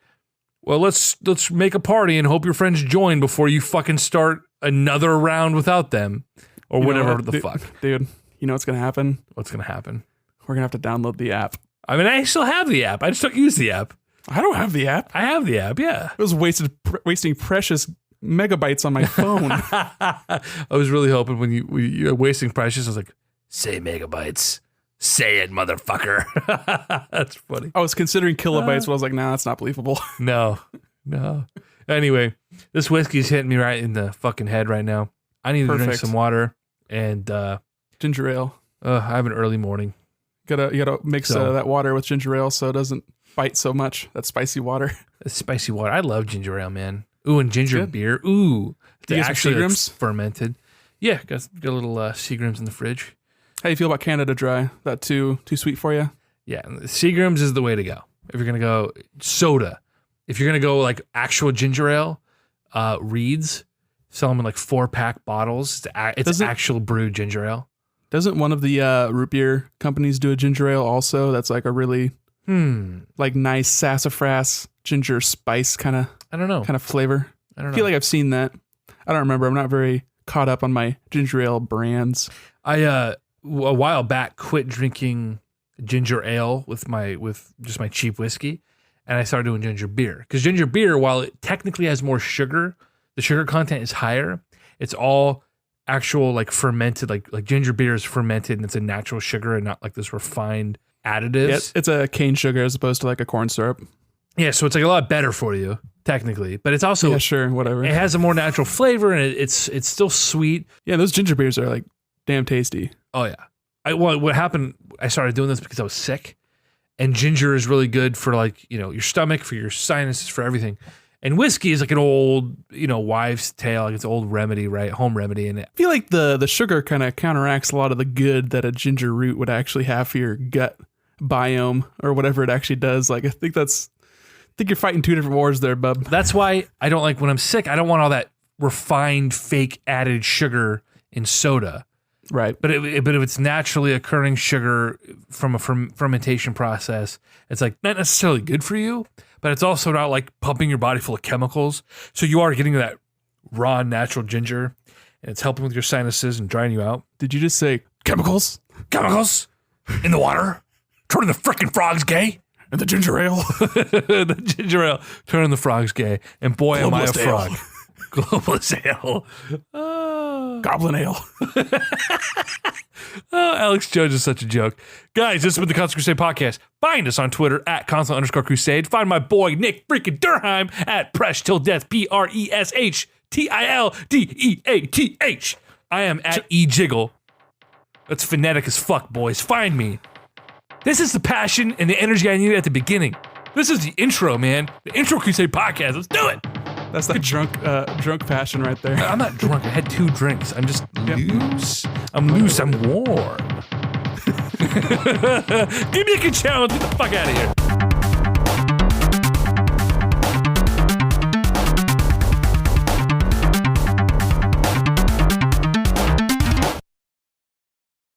well, let's make a party and hope your friends join before you fucking start another round without them or whatever the fuck. Dude, you know what's going to happen? What's going to happen? We're going to have to download the app. I mean, I still have the app. I just don't use the app. I don't have the app. I have the app, yeah. It was wasting precious megabytes on my phone. I was really hoping when you were wasting precious, I was like, say megabytes. Say it, motherfucker. That's funny. I was considering kilobytes, but I was like, nah, that's not believable. No. Anyway, this whiskey's hitting me right in the fucking head right now. I need to drink some water and ginger ale. I have an early morning. You gotta mix that water with ginger ale so it doesn't bite so much. That spicy water. It's spicy water. I love ginger ale, man. Ooh, and ginger beer. Ooh, do you get some Seagrams? Fermented. Yeah, got a little Seagrams in the fridge. How do you feel about Canada Dry? That too sweet for you? Yeah, Seagrams is the way to go. If you're gonna go soda, if you're gonna go like actual ginger ale, Reed's sell them in like 4-pack bottles. It's actual brewed ginger ale. Doesn't one of the root beer companies do a ginger ale also? That's like a really like nice sassafras ginger spice kind of flavor. I don't know. I feel like I've seen that. I don't remember. I'm not very caught up on my ginger ale brands. I a while back quit drinking ginger ale with just my cheap whiskey, and I started doing ginger beer. Because ginger beer, while it technically has more sugar, the sugar content is higher. It's all actual like fermented, like ginger beer is fermented and it's a natural sugar and not like this refined additives. Yeah, it's a cane sugar as opposed to like a corn syrup. Yeah, so it's like a lot better for you technically, but it's also whatever. It has a more natural flavor and it's still sweet. Yeah, those ginger beers are like damn tasty. Oh yeah. What happened? I started doing this because I was sick, and ginger is really good for like your stomach, for your sinuses, for everything. And whiskey is like an old wives' tale, like it's an old remedy, right? Home remedy, and I feel like the sugar kind of counteracts a lot of the good that a ginger root would actually have for your gut biome or whatever it actually does. Like I think you're fighting two different wars there, bub. That's why I don't like when I'm sick. I don't want all that refined, fake added sugar in soda. Right. But if it's naturally occurring sugar from a fermentation process, it's like not necessarily good for you, but it's also not like pumping your body full of chemicals. So you are getting that raw, natural ginger, and it's helping with your sinuses and drying you out. Did you just say chemicals? Chemicals in the water, turning the freaking frogs gay. And the ginger ale. The ginger ale, turning the frogs gay. And boy, am I a frog. Globalist ale. Goblin ale. Oh, Alex Jones is such a joke. Guys, this has been the Console Crusade podcast. Find us on Twitter at console_crusade. Find my boy Nick freaking Durheim at Presh Till Death, PRESHTILDEATH. I am at eJiggle. That's phonetic as fuck, boys. Find me. This is the passion and the energy I needed at the beginning. This is the intro, man. The intro Crusade podcast. Let's do it. That's that drunk passion right there. I'm not drunk. I had 2 drinks. I'm just loose. I'm loose. I'm warm. Give me a good challenge. Get the fuck out of here.